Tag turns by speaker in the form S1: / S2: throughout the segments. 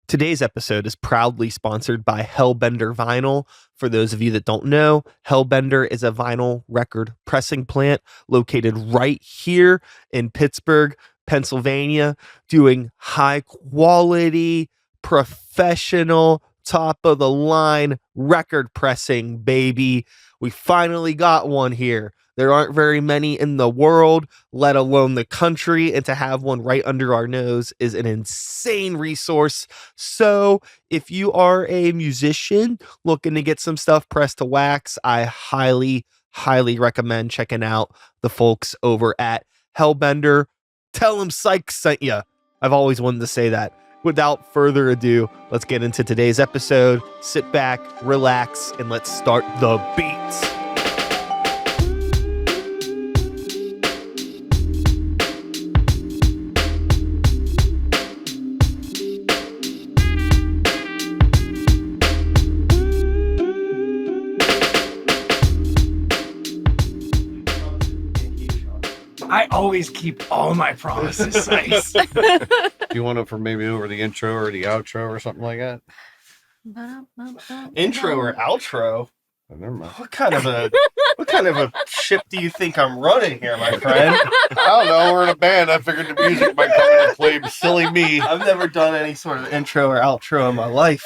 S1: Today's episode is proudly sponsored by Hellbender Vinyl. For those of you that don't know, Hellbender is a vinyl record pressing plant located right here in Pittsburgh, Pennsylvania, doing high quality, professional, top of the line record pressing, baby. We finally got one here. There aren't very many in the world, let alone the country, and to have one right under our nose is an insane resource. So if you are a musician looking to get some stuff pressed to wax, I highly recommend checking out the folks over at Hellbender. Tell them Psych sent you. I've always wanted to say that. Without further ado, let's get into today's episode. Sit back, relax, and let's start the beats.
S2: I always keep all my promises nice.
S3: Do you want it for maybe over the intro or the outro or something like that?
S1: Intro or outro?
S3: Oh, never mind.
S1: What kind of a ship do you think I'm running here, my friend?
S3: I don't know. We're in a band. I figured the music might come into play. Silly me.
S1: I've never done any sort of intro or outro in my life.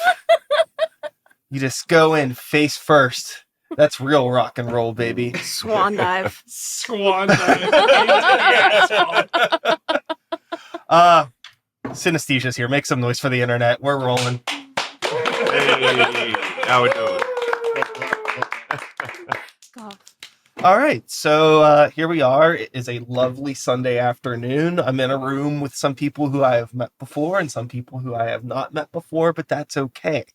S1: You just go in face first. That's real rock and roll, baby.
S4: Swan dive.
S2: Swan dive.
S1: Synesthesia's here. Make some noise for the internet. We're rolling.
S3: Hey, how we doing?
S1: All right, so here we are. It is a lovely Sunday afternoon. I'm in a room with some people who I have met before and some people who I have not met before, but that's okay.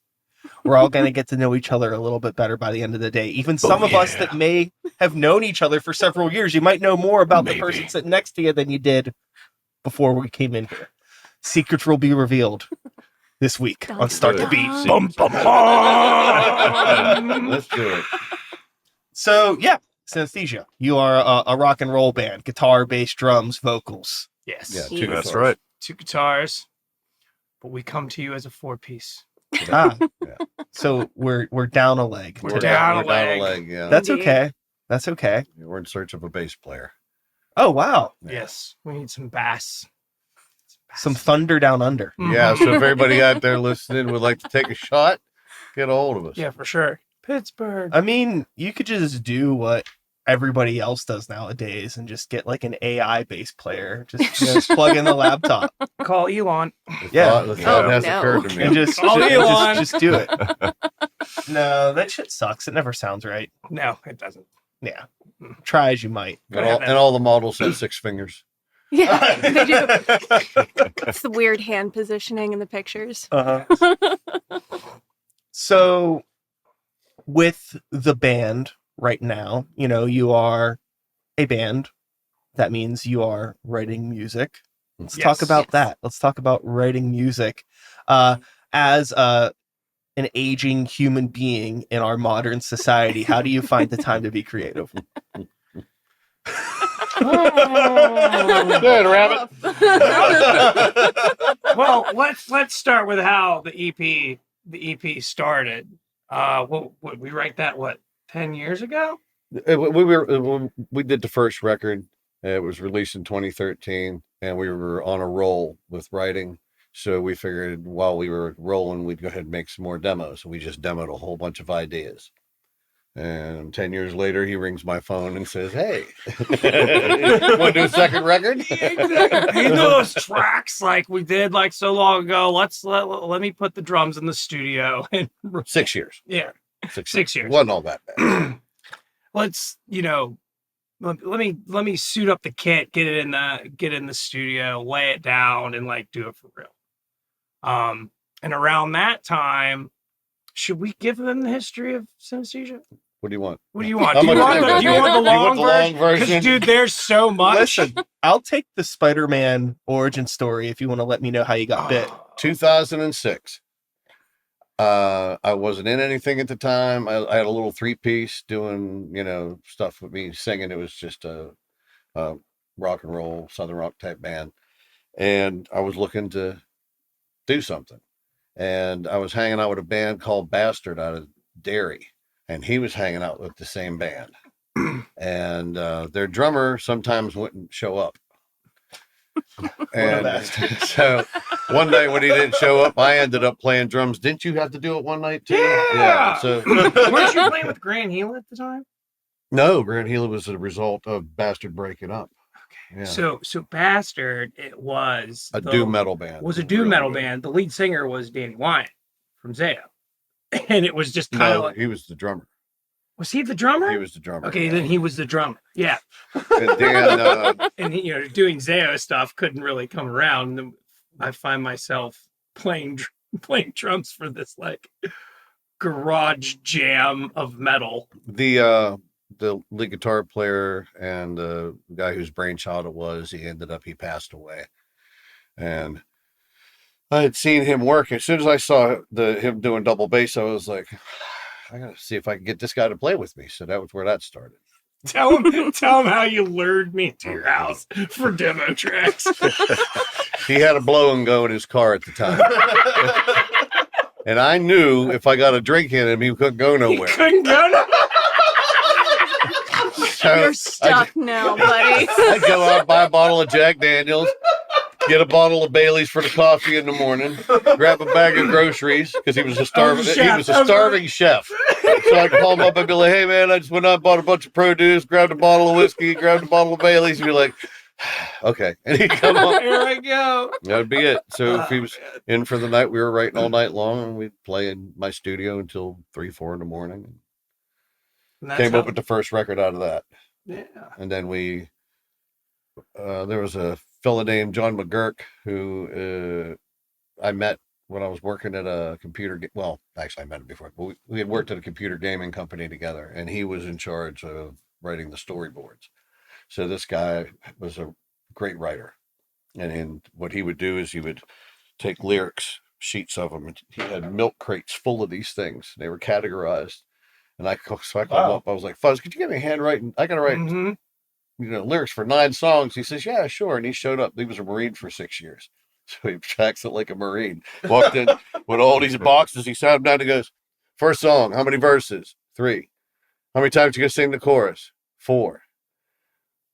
S1: We're all going to get to know each other a little bit better by the end of the day. Even some of us that may have known each other for several years, you might know more about the person sitting next to you than you did before we came in here. Secrets will be revealed this week on Start the Beat.
S3: Bum, bum, bum. Let's do it.
S1: So, yeah, Synesthesia. You are a rock and roll band. Guitar, bass, drums, vocals.
S2: Yes.
S3: Yeah,
S4: That's
S3: guitars.
S5: right.
S2: 2 guitars, but we come to you as a 4-piece.
S1: Ah,
S3: Yeah.
S1: so we're down a leg.
S2: We're
S1: today.
S2: down a
S3: We're down a
S2: leg.
S3: leg. Yeah.
S1: That's
S4: Indeed.
S1: okay. That's okay.
S3: We're in search of a bass player.
S1: Oh, wow.
S3: Yeah.
S2: Yes, we need some bass.
S1: Some thunder down under.
S3: Yeah. So if everybody out there listening would like to take a shot, get a hold of us.
S2: Yeah, for sure. Pittsburgh.
S1: I mean, you could just do what everybody else does nowadays and just get like an AI bass player. Just plug in the laptop
S2: Call Elon.
S1: Yeah.
S3: The thought
S4: Oh,
S3: has
S4: no.
S3: occurred to me.
S1: and just
S2: Call Elon.
S1: just do it. No, that shit sucks. It never sounds right.
S2: No, it doesn't.
S1: Yeah. Try as you might.
S3: And all the models have 6 fingers.
S4: Yeah, they do. It's the weird hand positioning in the pictures.
S1: Uh-huh. So with the band right now, you are a band. That means you are writing music. Let's talk about
S4: Yes.
S1: that. Let's talk about writing music. As an aging human being in our modern society, how do you find the time to be creative?
S3: Good, rabbit.
S2: Well, let's start with how the EP started. We write that 10 years ago?
S3: We did the first record. It was released in 2013, and we were on a roll with writing. So we figured while we were rolling, we'd go ahead and make some more demos. So we just demoed a whole bunch of ideas. And 10 years later, he rings my phone and says, "Hey, want to do a second record?"
S2: Exactly. You know those tracks like we did so long ago. Let me put the drums in the studio and
S3: 6 years.
S2: yeah.
S3: 6
S2: years.
S3: Wasn't all that bad.
S2: Let's let me suit up the kit, get in the studio, lay it down, and do it for real. And around that time, should we give them the history of synesthesia?
S3: What do you want?
S2: What do you want?
S3: How
S2: Do you
S3: much
S2: want
S3: do
S2: the,
S3: you
S2: do you want the long version?
S3: version?
S2: 'Cause, dude, there's so much.
S1: Listen, I'll take the Spider-Man origin story if you want to let me know how you got bit.
S3: 2006. I wasn't in anything at the time. I had a little 3-piece doing, stuff with me singing. It was just a rock and roll, Southern rock type band. And I was looking to do something. and I was hanging out with a band called Bastard out of Derry, and he was hanging out with the same band. And their drummer sometimes wouldn't show up. And so one night when he didn't show up, I ended up playing drums. Didn't you have to do it one night too?
S2: Yeah.
S3: So
S2: Weren't you playing with Grant Healy at the time?
S3: no, Grant Healy was a result of Bastard breaking up.
S2: Okay.
S3: Yeah.
S2: So Bastard, it was
S3: A doom metal band.
S2: Was a doom
S3: Really
S2: metal
S3: good.
S2: band. The lead singer was Danny Wyatt from Zao. And it was just kind of
S3: No,
S2: like,
S3: he was the drummer.
S2: was he the drummer?
S3: He was the drummer.
S2: Okay, then he was the drummer. Yeah.
S3: And Dan,
S2: And he, doing Zao stuff couldn't really come around. And I find myself playing drums for this like garage jam of metal.
S3: the lead guitar player and the guy whose brainchild it was, he passed away. And I had seen him work. As soon as I saw him doing double bass, I was like, I gotta see if I can get this guy to play with me. So that was where that started.
S2: Tell him how you lured me to your house for demo tracks.
S3: He had a blow and go in his car at the time. And I knew if I got a drink in him, he couldn't go
S2: He
S3: nowhere.
S2: couldn't go no.
S3: So
S4: You're stuck now, buddy.
S3: I'd go out, buy a bottle of Jack Daniels, get a bottle of Bailey's for the coffee in the morning, grab a bag of groceries because he was a starving chef. So I'd call him up and be like, "Hey man, I just went out, bought a bunch of produce, grabbed a bottle of whiskey, grabbed a bottle of Bailey's." He'd be like, "Okay," and he'd come up.
S2: Here I go.
S3: That'd be it. So if he was in for the night, we were writing all night long, and we'd play in my studio until 3, 4 in the morning. Came up with the first record out of that.
S2: Yeah.
S3: And then there was a fella named John McGurk who I met when I was working at a well, actually I met him before, but we had worked at a computer gaming company together, and he was in charge of writing the storyboards. So this guy was a great writer. And what he would do is he would take lyrics, sheets of them, and he had milk crates full of these things. They were categorized. And I called him up. I was like, "Fuzz, could you give me handwriting? I got to write, lyrics for 9 songs." He says, "Yeah, sure." And he showed up. He was a Marine for 6 years. So he tracks it like a Marine. Walked in with all these boxes. He sat him down and goes, "First song, how many verses? 3. How many times you going to sing the chorus? 4.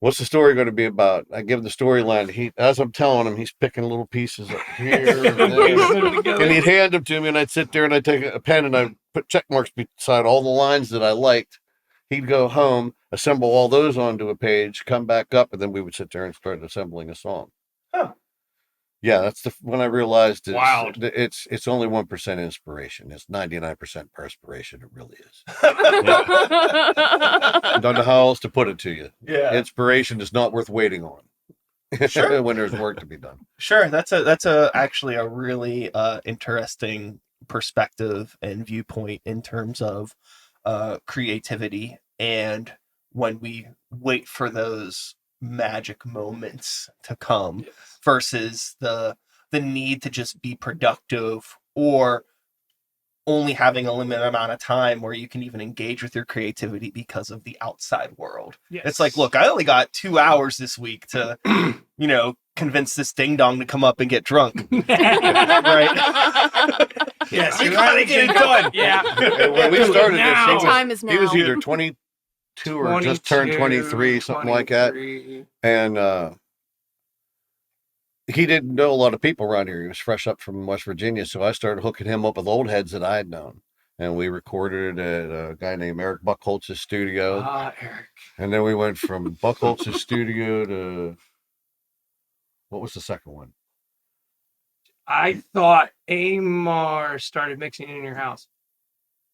S3: What's the story going to be about?" I give him the storyline. As I'm telling him, he's picking little pieces up here and there. And he'd hand them to me, and I'd sit there and I'd take a pen and I'd put check marks beside all the lines that I liked. He'd go home, assemble all those onto a page, come back up, and then we would sit there and start assembling a song.
S2: Huh.
S3: Yeah, that's when I realized
S2: Wild.
S3: it's only 1% inspiration. It's 99% perspiration. It really is. I don't know how else to put it to you.
S1: Yeah.
S3: Inspiration is not worth waiting on.
S1: Sure.
S3: When there's work to be done.
S1: Sure, that's actually a really interesting perspective and viewpoint in terms of creativity, and when we wait for those magic moments to come versus the need to just be productive, or only having a limited amount of time where you can even engage with your creativity because of the outside world.
S2: Yes.
S1: It's like, look, I only got 2 hours this week to, convince this ding dong to come up and get drunk. Right?
S2: Yes,
S1: You
S2: you're
S1: gotta
S2: right.
S1: get it done.
S2: Yeah.
S3: When we started
S2: Now.
S3: this,
S4: Time is
S3: he was
S4: now.
S3: either 22 or just turned 23, something like that.
S2: 23.
S3: And he didn't know a lot of people around here. He was fresh up from West Virginia. So I started hooking him up with old heads that I had known. And we recorded at a guy named Eric Buckholtz's studio.
S2: Eric.
S3: And then we went from Buckholtz's studio to, what was the second one?
S2: I thought Amar started mixing in your house,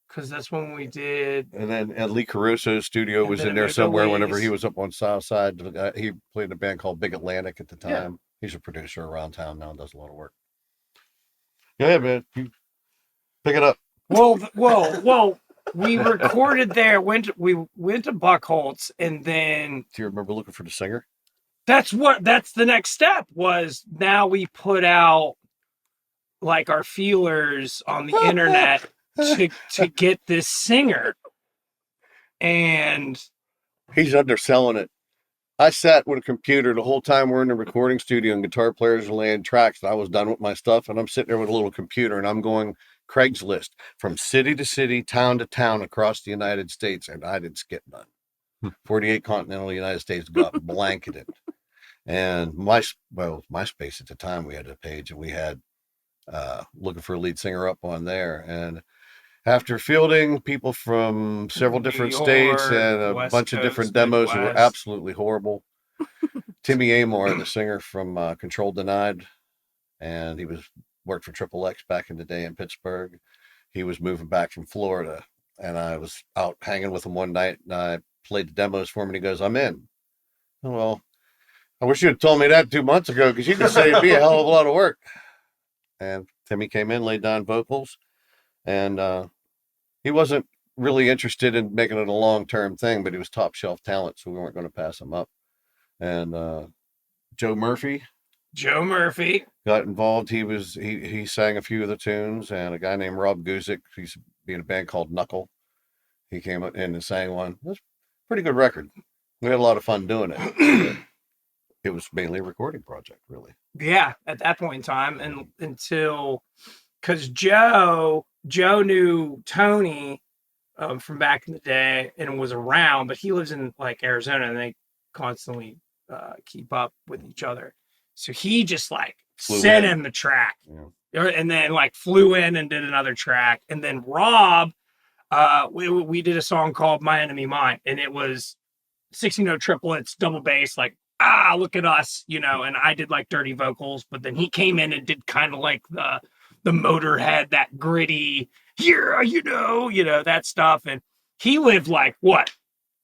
S2: because that's when we did.
S3: And then Lee Caruso's studio
S2: And
S3: was
S2: then
S3: in there
S2: Omega
S3: somewhere whenever
S2: Lee's.
S3: he was up on South Side. He played in a band called Big Atlantic at the time.
S1: Yeah.
S3: He's a producer around town now and does a lot of work. Yeah, man. You pick it up.
S2: Well. We recorded there. We went to Buckholtz, and then
S3: Do you remember looking for the singer?
S2: that's the next step was. Now we put out like our feelers on the internet to get this singer, and
S3: He's underselling it I sat with a computer the whole time we're in the recording studio and guitar players are laying tracks. And I was done with my stuff and I'm sitting there with a little computer and I'm going Craigslist from city to city, town to town across the United States. And I didn't skip none. 48 continental United States got blanketed. And MySpace at the time, we had a page and we had looking for a lead singer up on there. And after fielding people from several different states and a
S2: West
S3: bunch of
S2: Coast,
S3: different demos that were
S2: Midwest.
S3: absolutely horrible, Timmy Amor, the singer from Control Denied, and he worked for Triple X back in the day in Pittsburgh. He was moving back from Florida, and I was out hanging with him one night, and I played the demos for him, and he goes, "I'm in." Well, I wish you had told me that 2 months ago, because you could say it'd be a hell of a lot of work. And Timmy came in, laid down vocals, and he wasn't really interested in making it a long-term thing, but he was top shelf talent, so we weren't going to pass him up. And Joe Murphy got involved. He sang a few of the tunes, and a guy named Rob Guzik, he's in a band called Knuckle. He came in and sang one. It was a pretty good record. We had a lot of fun doing it. It was mainly a recording project, really.
S2: Yeah, at that point in time, and until because Joe knew Tony from back in the day and was around, but he lives in like Arizona, and they constantly keep up with each other. So he just like sent him the track, and then like flew in and did another track, and then Rob, we did a song called "My Enemy Mine," and it was 16-note triplets, double bass, like. Look at us, and I did like dirty vocals, but then he came in and did kind of like the Motorhead, that gritty, that stuff. And he lived like what,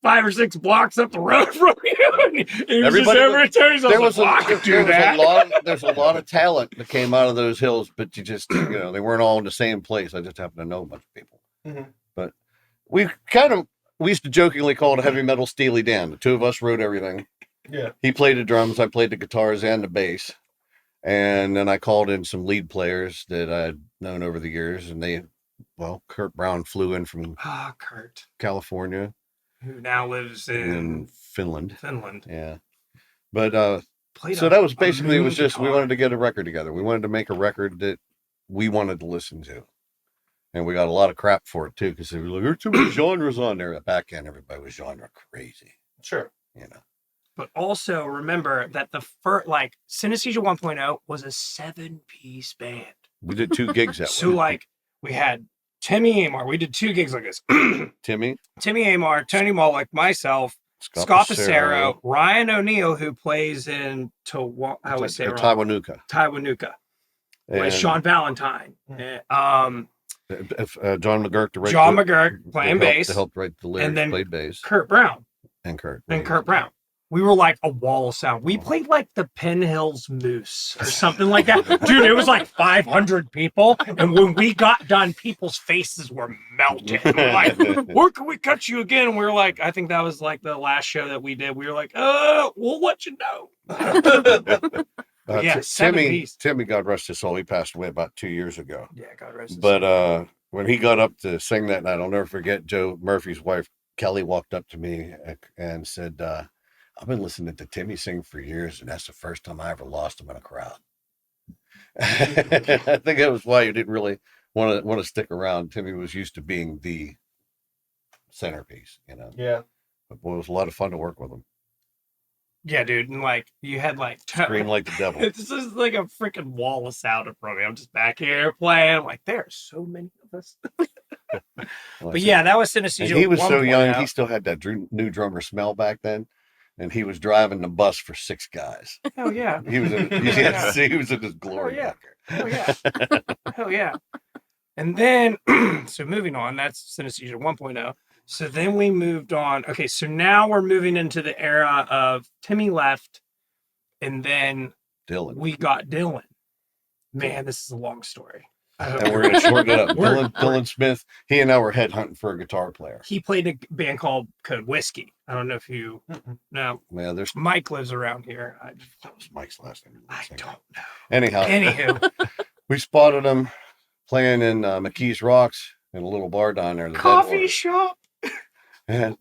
S2: 5 or 6 blocks up the road from you. There's
S3: a lot of talent that came out of those hills, but they weren't all in the same place. I just happened to know a bunch of people. Mm-hmm. But we used to jokingly call it a heavy metal Steely Dan. The two of us wrote everything. Yeah. He played the drums, I played the guitars and the bass. And then I called in some lead players that I'd known over the years, and Kurt Brown flew in from California.
S2: Who now lives in
S3: Finland. Yeah. But
S2: so
S3: that was basically, it was just, we wanted to get a record together. We wanted to make a record that we wanted to listen to. And we got a lot of crap for it too, because they were like, there's too many genres on there. Back then, everybody was genre crazy.
S2: Sure. But also remember that the first, like, Synesthesia 1.0 was a 7-piece band.
S3: We did 2 gigs that way.
S2: So, like, we had Timmy Amor. We did 2 gigs like this.
S3: Timmy
S2: Amor, Tony Molick, myself, Scott Passero, Ryan O'Neill, who plays in
S3: Taiwanuka.
S2: With Sean Valentine.
S3: John McGurk,
S2: playing bass.
S3: To help write the lyrics,
S2: and then
S3: played bass.
S2: Kurt Brown.
S3: And Kurt
S2: Brown. We were like a wall of sound. We played like the Penn Hills Moose or something like that. Dude, it was like 500 people. And when we got done, people's faces were melting. We're like, where can we catch you again? And we were like, I think that was like the last show that we did. We were like, we'll let you know.
S3: Timmy, God rest his soul, he passed away about 2 years ago.
S2: Yeah, God rest his soul.
S3: But when he got up to sing that night, I'll never forget, Joe Murphy's wife, Kelly, walked up to me and said, I've been listening to Timmy sing for years, and that's the first time I ever lost him in a crowd. I think that was why you didn't really want to stick around. Timmy was used to being the centerpiece,
S2: Yeah.
S3: But boy, it was a lot of fun to work with him.
S2: Yeah, dude, and like you had like
S3: scream like the devil.
S2: This is like a freaking wall of sound in front of me. I'm just back here playing. I'm like, there are so many of us. But yeah, that was Synesthesia.
S3: And he was so young. He still had that new drummer smell back then. And he was driving the bus for 6 guys.
S2: Hell yeah.
S3: He was in his glory.
S2: Hell yeah. Hell yeah. And then, so moving on, that's Synesthesia 1.0. So then we moved on. Okay, so now we're moving into the era of Timmy left, and then we got Dylan. Man, this is a long story.
S3: And we're going to shorten it up. Dylan Smith, he and I were headhunting for a guitar player.
S2: He played a band called Code Whiskey. I don't know if you know.
S3: Yeah,
S2: Mike lives around here.
S3: That was Mike's last name.
S2: I don't know.
S3: Anywho, we spotted him playing in McKee's Rocks in a little bar down there.
S2: Coffee shop.
S3: And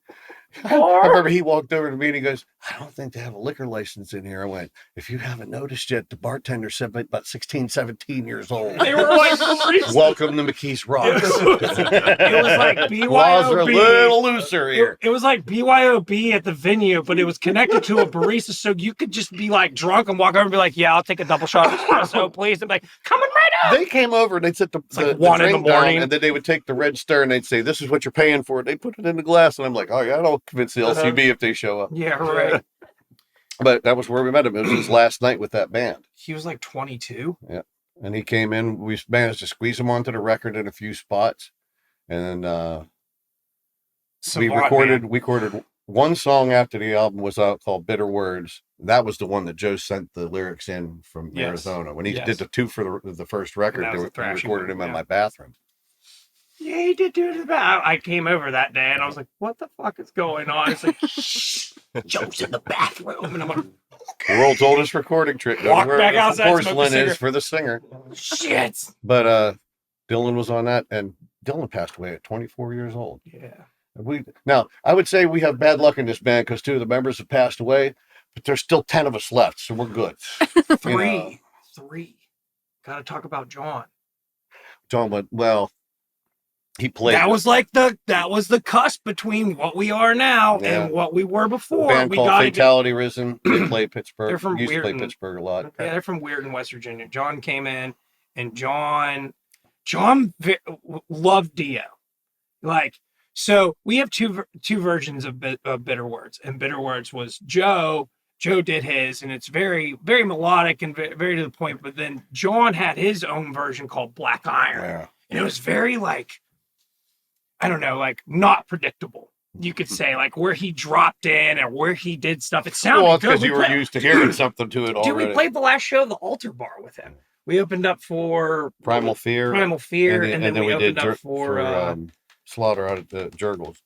S3: I remember he walked over to me and he goes, I don't think they have a liquor license in here. I went, if you haven't noticed yet, the bartender said about 16, 17 years old.
S2: They were like baristas.
S3: Welcome to McKee's Rocks.
S2: It was like
S3: Laws are a
S2: BYOB.
S3: little looser here.
S2: It was like BYOB at the venue, but it was connected to a barista, so you could just be like drunk and walk over and be like, "Yeah, I'll take a double shot of espresso, please." And be like, "Coming right up."
S3: They came over and they'd set the
S2: like 1 in the
S3: drink down,
S2: morning.
S3: and then they would take the red stir and they'd say, "This is what you're paying for it." They put it in the glass, and I'm like, "Oh yeah, I'll convince the LCB if they show up."
S2: Yeah, right.
S3: But that was where we met him. It was his last night with that band.
S2: He was like 22.
S3: Yeah, and he came in. We managed to squeeze him onto the record in a few spots, and then we recorded one song after the album was out called "Bitter Words." That was the one that Joe sent the lyrics in from Arizona. When he did the 2 for the first record, we recorded him in my bathroom.
S2: Yeah, he did do it. I came over that day and I was like, "What the fuck is going on?" It's like, "Shh, Joe's in the bathroom," and I'm like,
S3: "The world's oldest recording trick.
S2: Walk back outside,
S3: porcelain is for the singer."
S2: Shit.
S3: But Dylan was on that, and Dylan passed away at 24 years old.
S2: Yeah.
S3: Now I would say we have bad luck in this band because 2 of the members have passed away, but there's still 10 of us left, so we're good.
S2: Three. Got to talk about John.
S3: John went well. He played.
S2: That was the cusp between what we are now and what we were before.
S3: A band called Fatality Risen. They play Pittsburgh.
S2: They're from
S3: used to play
S2: Weirton.
S3: Pittsburgh a lot.
S2: Yeah, they're from Weirton, West Virginia. John came in, and John loved Dio. Like, so we have two versions of Bitter Words, and Bitter Words was Joe. Joe did his, and it's very, very melodic and very to the point. But then John had his own version called Black Iron, and it was very like, I don't know, like not predictable. You could say like where he dropped in or where he did stuff. It sounded good.
S3: Because you were used to hearing something to it already.
S2: Dude, we played the last show of the Altar Bar with him. We opened up for
S3: Primal Fear,
S2: and then we opened up for
S3: Slaughter out at the Jurgles,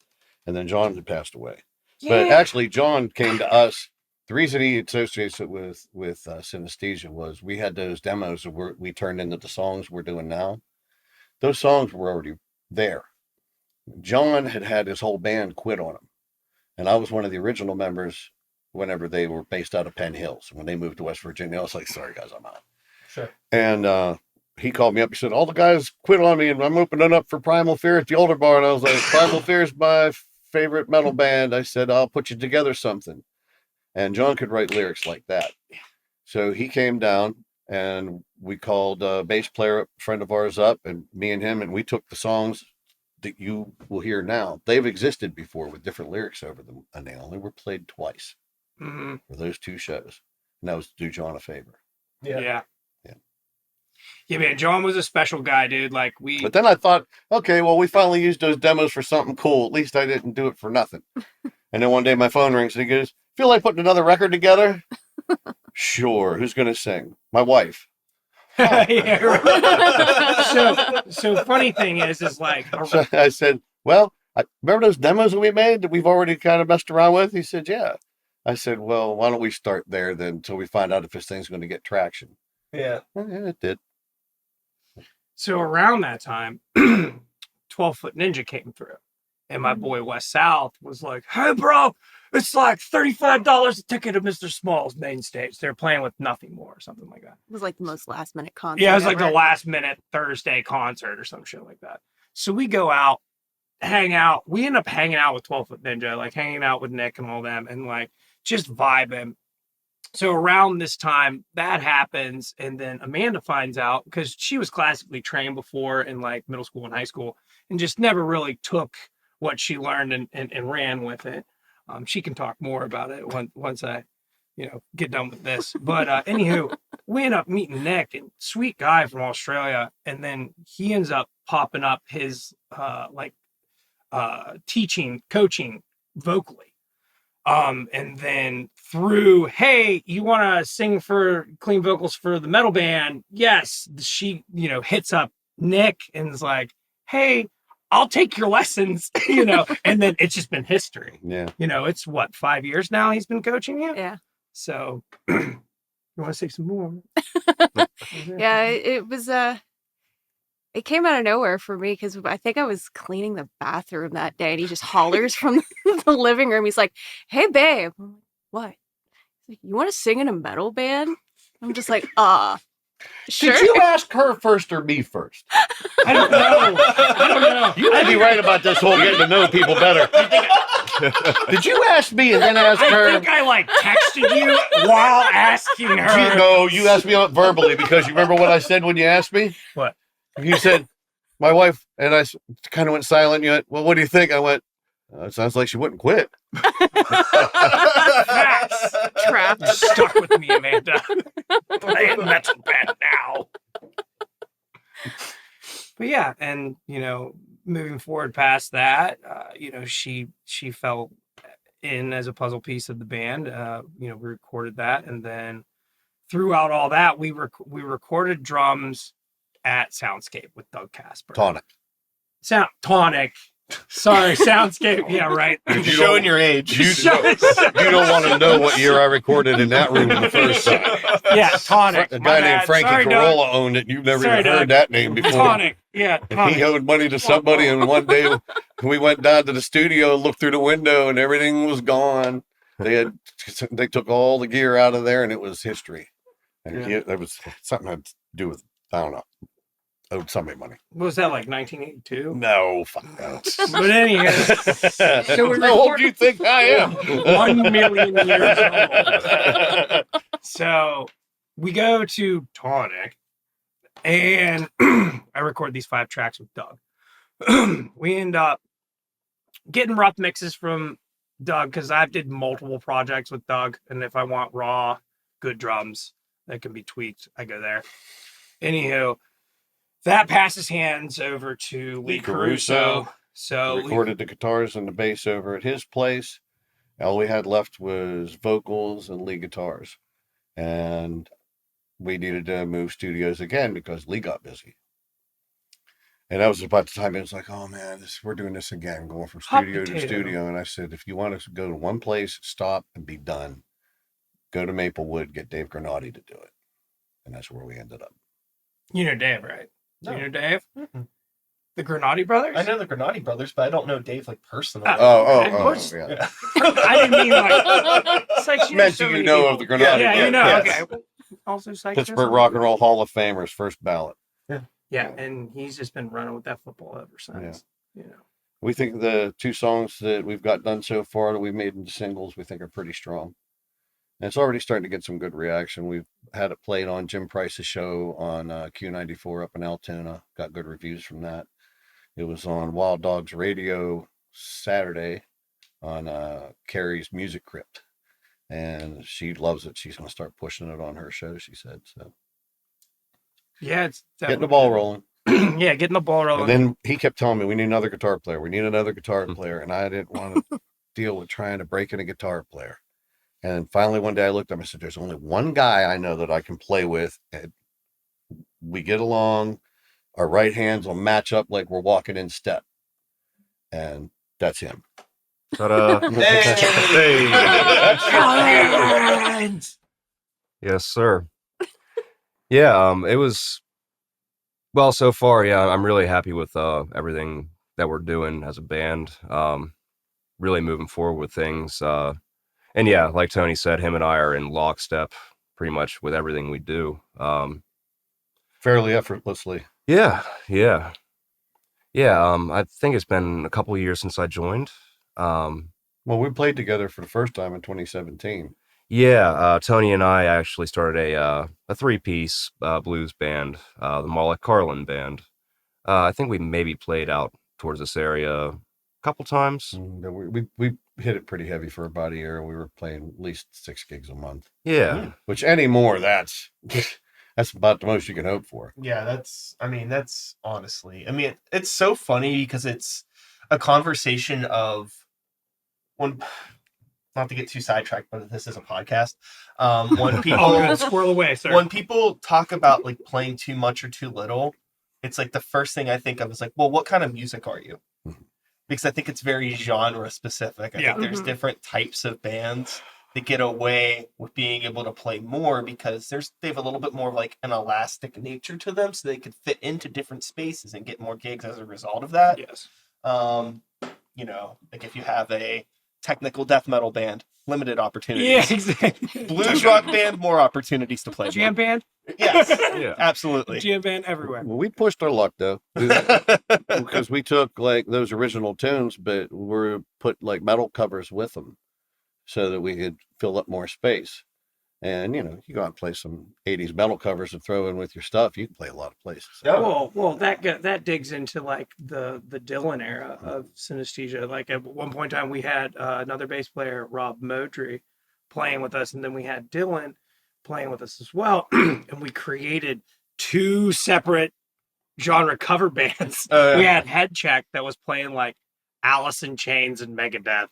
S3: and then John had passed away.
S2: Yeah.
S3: But actually, John came to us. The reason he associates it with Synesthesia was we had those demos that we turned into the songs we're doing now. Those songs were already there. John had his whole band quit on him, and I was one of the original members whenever they were based out of Penn Hills. When they moved to West Virginia, I was like, "Sorry guys, I'm out."
S2: Sure.
S3: And he called me up. He said, "All the guys quit on me, and I'm opening up for Primal Fear at the Altar Bar." And I was like, "Primal Fear is my favorite metal band." I said, "I'll put you together something." And John could write lyrics like that. So he came down, and we called a bass player, a friend of ours, up, and me and him, and we took the songs that you will hear now. They've existed before with different lyrics over them, and they only were played twice for those 2 shows. And that was to do John a favor.
S2: Yeah, man. John was a special guy, dude. Like
S3: But then I thought, okay, well, we finally used those demos for something cool. At least I didn't do it for nothing. And then one day my phone rings and he goes, "Feel like putting another record together?" "Sure. Who's going to sing?" "My wife."
S2: Yeah, right. So funny thing is like
S3: So I said, "Well, remember those demos that we made that we've already kind of messed around with?" He said, "Yeah." I said, "Well, why don't we start there then until we find out if this thing's going to get traction?"
S2: Yeah.
S3: Yeah, it did.
S2: So around that time, 12-Foot Ninja came through, and my boy West South was like, "Hey, bro, it's like $35 a ticket to Mr. Small's main stage." They're playing with Nothing More or something like that.
S4: It was like the most last minute concert.
S2: Yeah, it was like
S4: ever.
S2: the last minute Thursday concert or some shit like that. So we go out, hang out. We end up hanging out with 12-Foot Ninja, like hanging out with Nick and all them, and like just vibing. So around this time that happens, and then Amanda finds out because she was classically trained before in like middle school and high school, and just never really took what she learned and ran with it. She can talk more about it once I, get done with this. But anywho, we end up meeting Nick, and sweet guy from Australia, and then he ends up popping up his teaching, coaching vocally. And then through, "Hey, you want to sing for clean vocals for the metal band?" Yes. She, hits up Nick and is like, "Hey, I'll take your lessons," and then it's just been history.
S3: Yeah.
S2: It's what, 5 years now he's been coaching you?
S4: Yeah.
S2: So you want to say some more?
S4: Yeah, it was it came out of nowhere for me because I think I was cleaning the bathroom that day and he just hollers from the the living room. He's like, "Hey, babe." I'm like, "What?" He's like, "You want to sing in a metal band?" I'm just like, sure.
S3: Did you ask her first or me first?
S2: I don't know.
S3: You might be right about this whole getting to know people better. Did you ask me and then ask her?
S2: I think I like texted you while asking her.
S3: No, you asked me verbally because you remember what I said when you asked me?
S2: What?
S3: You said, my wife, and I kind of went silent. You went, well, what do you think? I went, it sounds like she wouldn't quit.
S2: Facts.
S4: Trapped.
S2: You're stuck with me, Amanda. Playing metal band now. But yeah, and moving forward past that, she fell in as a puzzle piece of the band. We recorded that, and then throughout all that, we recorded drums at Soundscape with Doug Casper.
S3: Tonic.
S2: Tonic. Sorry, Soundscape. Yeah, right.
S1: You're showing your age.
S3: You don't want to know what year I recorded in that room the first time.
S2: Yeah, Tonic.
S3: A guy named Frankie Corolla owned it. You've never even heard that name before.
S2: Tonic. Yeah,
S3: And
S2: Tonic.
S3: he owed money to somebody, and one day we went down to the studio and looked through the window, and everything was gone. They took all the gear out of there, and it was history. And it was something had to do with, I don't know, owed somebody money.
S2: What was that, like 1982?
S3: No, fuck no.
S2: But anyhow, so
S3: How old do you think I am?
S2: 1 million years old. So we go to Tonic, and I record these 5 tracks with Doug. We end up getting rough mixes from Doug because I did multiple projects with Doug, and if I want raw, good drums that can be tweaked, I go there. Anywho, that passes hands over to Lee Caruso. So
S3: we recorded the guitars and the bass over at his place. All we had left was vocals and lead guitars. And we needed to move studios again because Lee got busy. And that was about the time it was like, oh man, we're doing this again, going from studio to studio. And I said, if you want to go to one place, stop and be done, go to Maplewood, get Dave Granati to do it. And that's where we ended up.
S2: You know Dave, right?
S1: No.
S2: You know Dave?
S1: Mm-mm.
S2: The Granati brothers?
S1: I know the Granati brothers, but I don't know Dave like personally.
S3: Oh, yeah.
S1: Yeah.
S2: I didn't mean like. It's like
S3: Meant you know of the Granati.
S2: Yeah, you know.
S1: Yes.
S2: Okay. Also, Psych
S3: Pittsburgh Rock and Roll Hall of Famers, first ballot.
S2: Yeah, and he's just been running with that football ever since.
S3: Yeah. We think the 2 songs that we've got done so far that we've made into singles, we think are pretty strong. And it's already starting to get some good reaction. We've had it played on Jim Price's show on Q94 up in Altoona. Got good reviews from that. It was on Wild Dogs Radio Saturday on Carrie's Music Crypt. And she loves it. She's going to start pushing it on her show, she said. So
S2: Yeah, it's
S3: getting the ball rolling.
S2: Yeah, getting the ball rolling.
S3: And then he kept telling me, we need another guitar player. We need another guitar player. And I didn't want to deal with trying to break in a guitar player. And finally, one day I looked at him and said, there's only one guy I know that I can play with. And we get along. Our right hands will match up like we're walking in step. And that's him.
S5: Ta-da.
S1: Hey.
S5: Yes, sir. Yeah, it was, well, so far, yeah, I'm really happy with everything that we're doing as a band. Really moving forward with things. And yeah, like Tony said, him and I are in lockstep pretty much with everything we do.
S3: Fairly effortlessly.
S5: Yeah. I think it's been a couple of years since I joined.
S3: Well, we played together for the first time in 2017.
S5: Yeah, Tony and I actually started a 3-piece blues band, the Moloch Carlin Band. I think we maybe played out towards this area a couple times.
S3: We hit it pretty heavy for about a year. We were playing at least 6 gigs a month.
S5: Yeah.
S3: Which anymore, that's about the most you can hope for.
S1: Yeah, that's honestly, it's so funny because it's a conversation of when, not to get too sidetracked, but this is a podcast. When people
S2: squirrel away, sir.
S1: When people talk about like playing too much or too little, it's like the first thing I think of is like, well, what kind of music are you? Because I think it's very genre specific. I think there's different types of bands that get away with being able to play more because they have a little bit more of like an elastic nature to them, so they could fit into different spaces and get more gigs as a result of that.
S2: Yes.
S1: Like if you have a technical death metal band, limited
S2: Yeah,
S1: opportunities.
S2: exactly.
S1: Blues rock band, more opportunities to play.
S2: Jam band.
S1: Yes,
S5: Yeah.
S1: absolutely.
S2: Jam band everywhere.
S3: Well, we pushed our luck though, because we took like those original tunes, but we put like metal covers with them so that we could fill up more space. And you go out and play some 80s metal covers and throw in with your stuff. You can play a lot of places.
S2: Well, that digs into like the Dylan era of synesthesia. Like at one point in time, we had another bass player, Rob Modry, playing with us, and then we had Dylan playing with us as well, and we created two separate genre cover bands.
S1: Oh, yeah.
S2: We had Head Check that was playing like Alice in Chains and Megadeth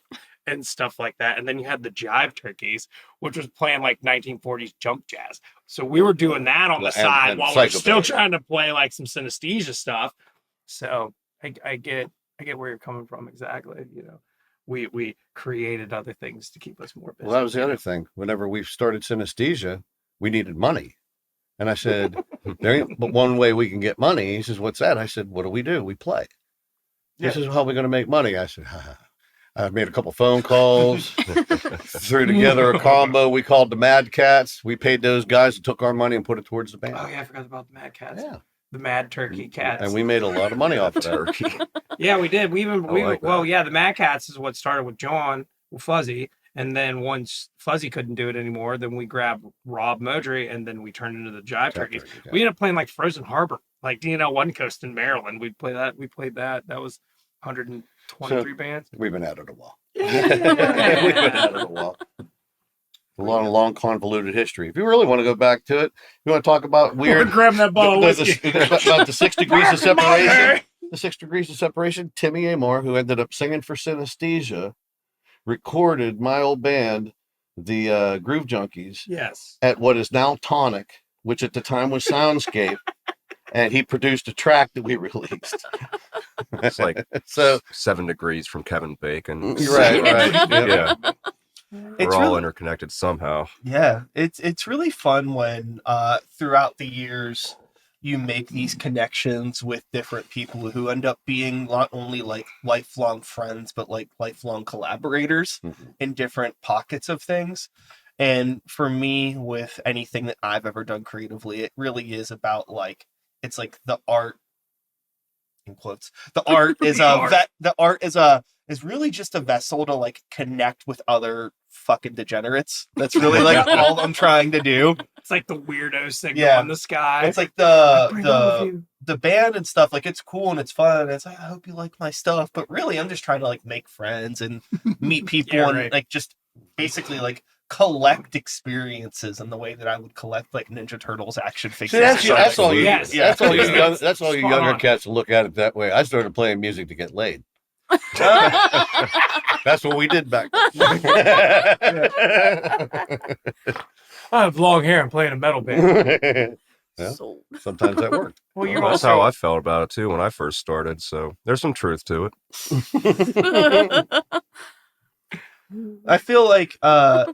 S2: and stuff like that, and then you had the Jive Turkeys, which was playing like 1940s jump jazz. So we were doing that on the side
S3: and
S2: while we we're
S3: Psycho
S2: still
S3: Band.
S2: trying to play like some synesthesia stuff. So I get where you're coming from exactly. We created other things to keep us more busy.
S3: Well, that was the other thing. Whenever we started Synesthesia, we needed money. And I said, there ain't but one way we can get money. He says, what's that? I said, what do? We play. He says, how are we going to make money? I said, I made a couple phone calls, threw together a combo. We called the Mad Cats. We paid those guys and took our money and put it towards the band.
S2: Oh yeah, I forgot about the Mad Cats.
S3: Yeah.
S2: The Mad Turkey Cats.
S3: And we made a lot of money off of that.
S5: Turkey.
S2: Yeah, we did.
S5: like
S2: Well,
S5: that.
S2: yeah, the Mad Cats is what started with John Fuzzy, and then once Fuzzy couldn't do it anymore, then we grabbed Rob Modry, and then we turned into the Jive Turkeys. We ended up playing like Frozen Harbor, like DNL One Coast in Maryland. We played that. That was 123 bands.
S3: We've been at it a while.
S2: Yeah.
S3: We've been at it a while. A long convoluted history. If you really want to go back to it, you want to talk about
S2: We're
S3: weird
S2: grabbing that bottle of whiskey.
S3: about the 6 degrees of separation.
S2: Mother.
S3: The 6 degrees of separation. Timmy Amore, who ended up singing for Synesthesia, recorded my old band, the Groove Junkies,
S2: Yes.
S3: at what is now Tonic, which at the time was Soundscape, and he produced a track that we released.
S5: It's like
S3: So
S5: 7 degrees from Kevin Bacon.
S3: right.
S5: Yeah.
S1: It's
S5: We're all
S1: really-
S5: interconnected somehow.
S1: Yeah, it's really fun when throughout the years you make these connections with different people who end up being not only like lifelong friends but like lifelong collaborators
S3: Mhm.
S1: in different pockets of things. And for me, with anything that I've ever done creatively, it really is about like it's like the art in quotes. The art is is really just a vessel to like connect with other fucking degenerates. That's really like all I'm trying to do.
S2: It's like the weirdo signal
S1: Yeah.
S2: in the sky.
S1: It's like
S2: Bring all of
S1: the
S2: you.
S1: the band and stuff, like it's cool and it's fun and it's like I hope you like my stuff, but really I'm just trying to like make friends and meet people
S2: Yeah,
S1: and
S2: right.
S1: like just basically like collect experiences in the way that I would collect like Ninja Turtles action figures.
S3: See, that's all you.
S2: Yes.
S3: That's all you.
S2: Yeah.
S3: That's all you
S2: Spot
S3: younger
S2: on.
S3: cats look at it that way. I started playing music to get laid. That's what we did back then.
S2: I have long hair and play in a metal band.
S3: Yeah.
S4: Sold.
S3: Sometimes that worked.
S2: Well, you're
S5: That's
S2: also
S5: how I felt about it too when I first started. So there's some truth to it.
S1: I feel like I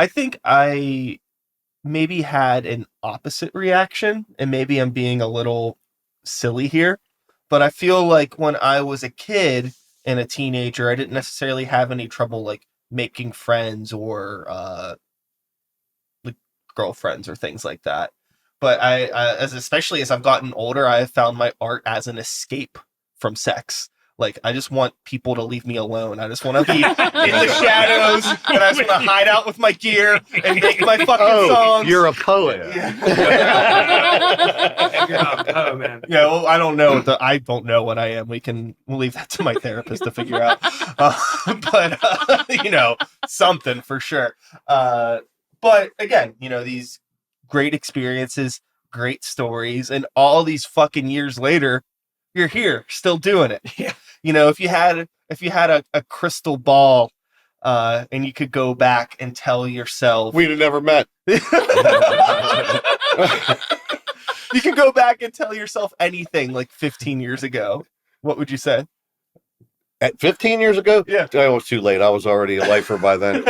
S1: think I maybe had an opposite reaction, and maybe I'm being a little silly here, but I feel like when I was a kid and a teenager, I didn't necessarily have any trouble like making friends or like girlfriends or things like that. But especially as I've gotten older, I have found my art as an escape from sex. Like, I just want people to leave me alone. I just want to be in the shadows, and I just want to hide out with my gear and make my fucking songs.
S3: You're a poet.
S2: oh man.
S1: Yeah, well, I don't know. I don't know what I am. We'll leave that to my therapist to figure out. But something for sure. But again, these great experiences, great stories, and all these fucking years later, you're here, still doing it.
S2: Yeah.
S1: If you had a crystal ball, and you could go back and tell yourself,
S3: We'd have never met.
S1: you could go back and tell yourself anything like 15 years ago. What would you say?
S3: At 15 years ago?
S1: Yeah.
S3: Oh, it was too late. I was already a lifer by then.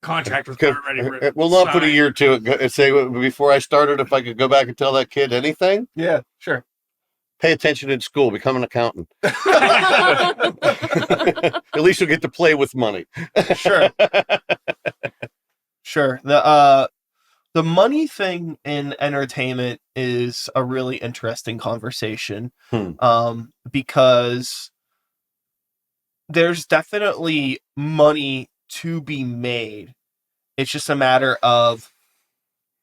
S2: Contract was
S3: Because-
S2: already
S3: We'll not put a
S2: signed.
S3: year to it and say before I started if I could go back and tell that kid anything.
S1: Yeah, sure.
S3: Pay attention in school. Become an accountant. At least you'll get to play with money.
S1: Sure. Sure. The money thing in entertainment is a really interesting conversation. Because there's definitely money to be made. It's just a matter of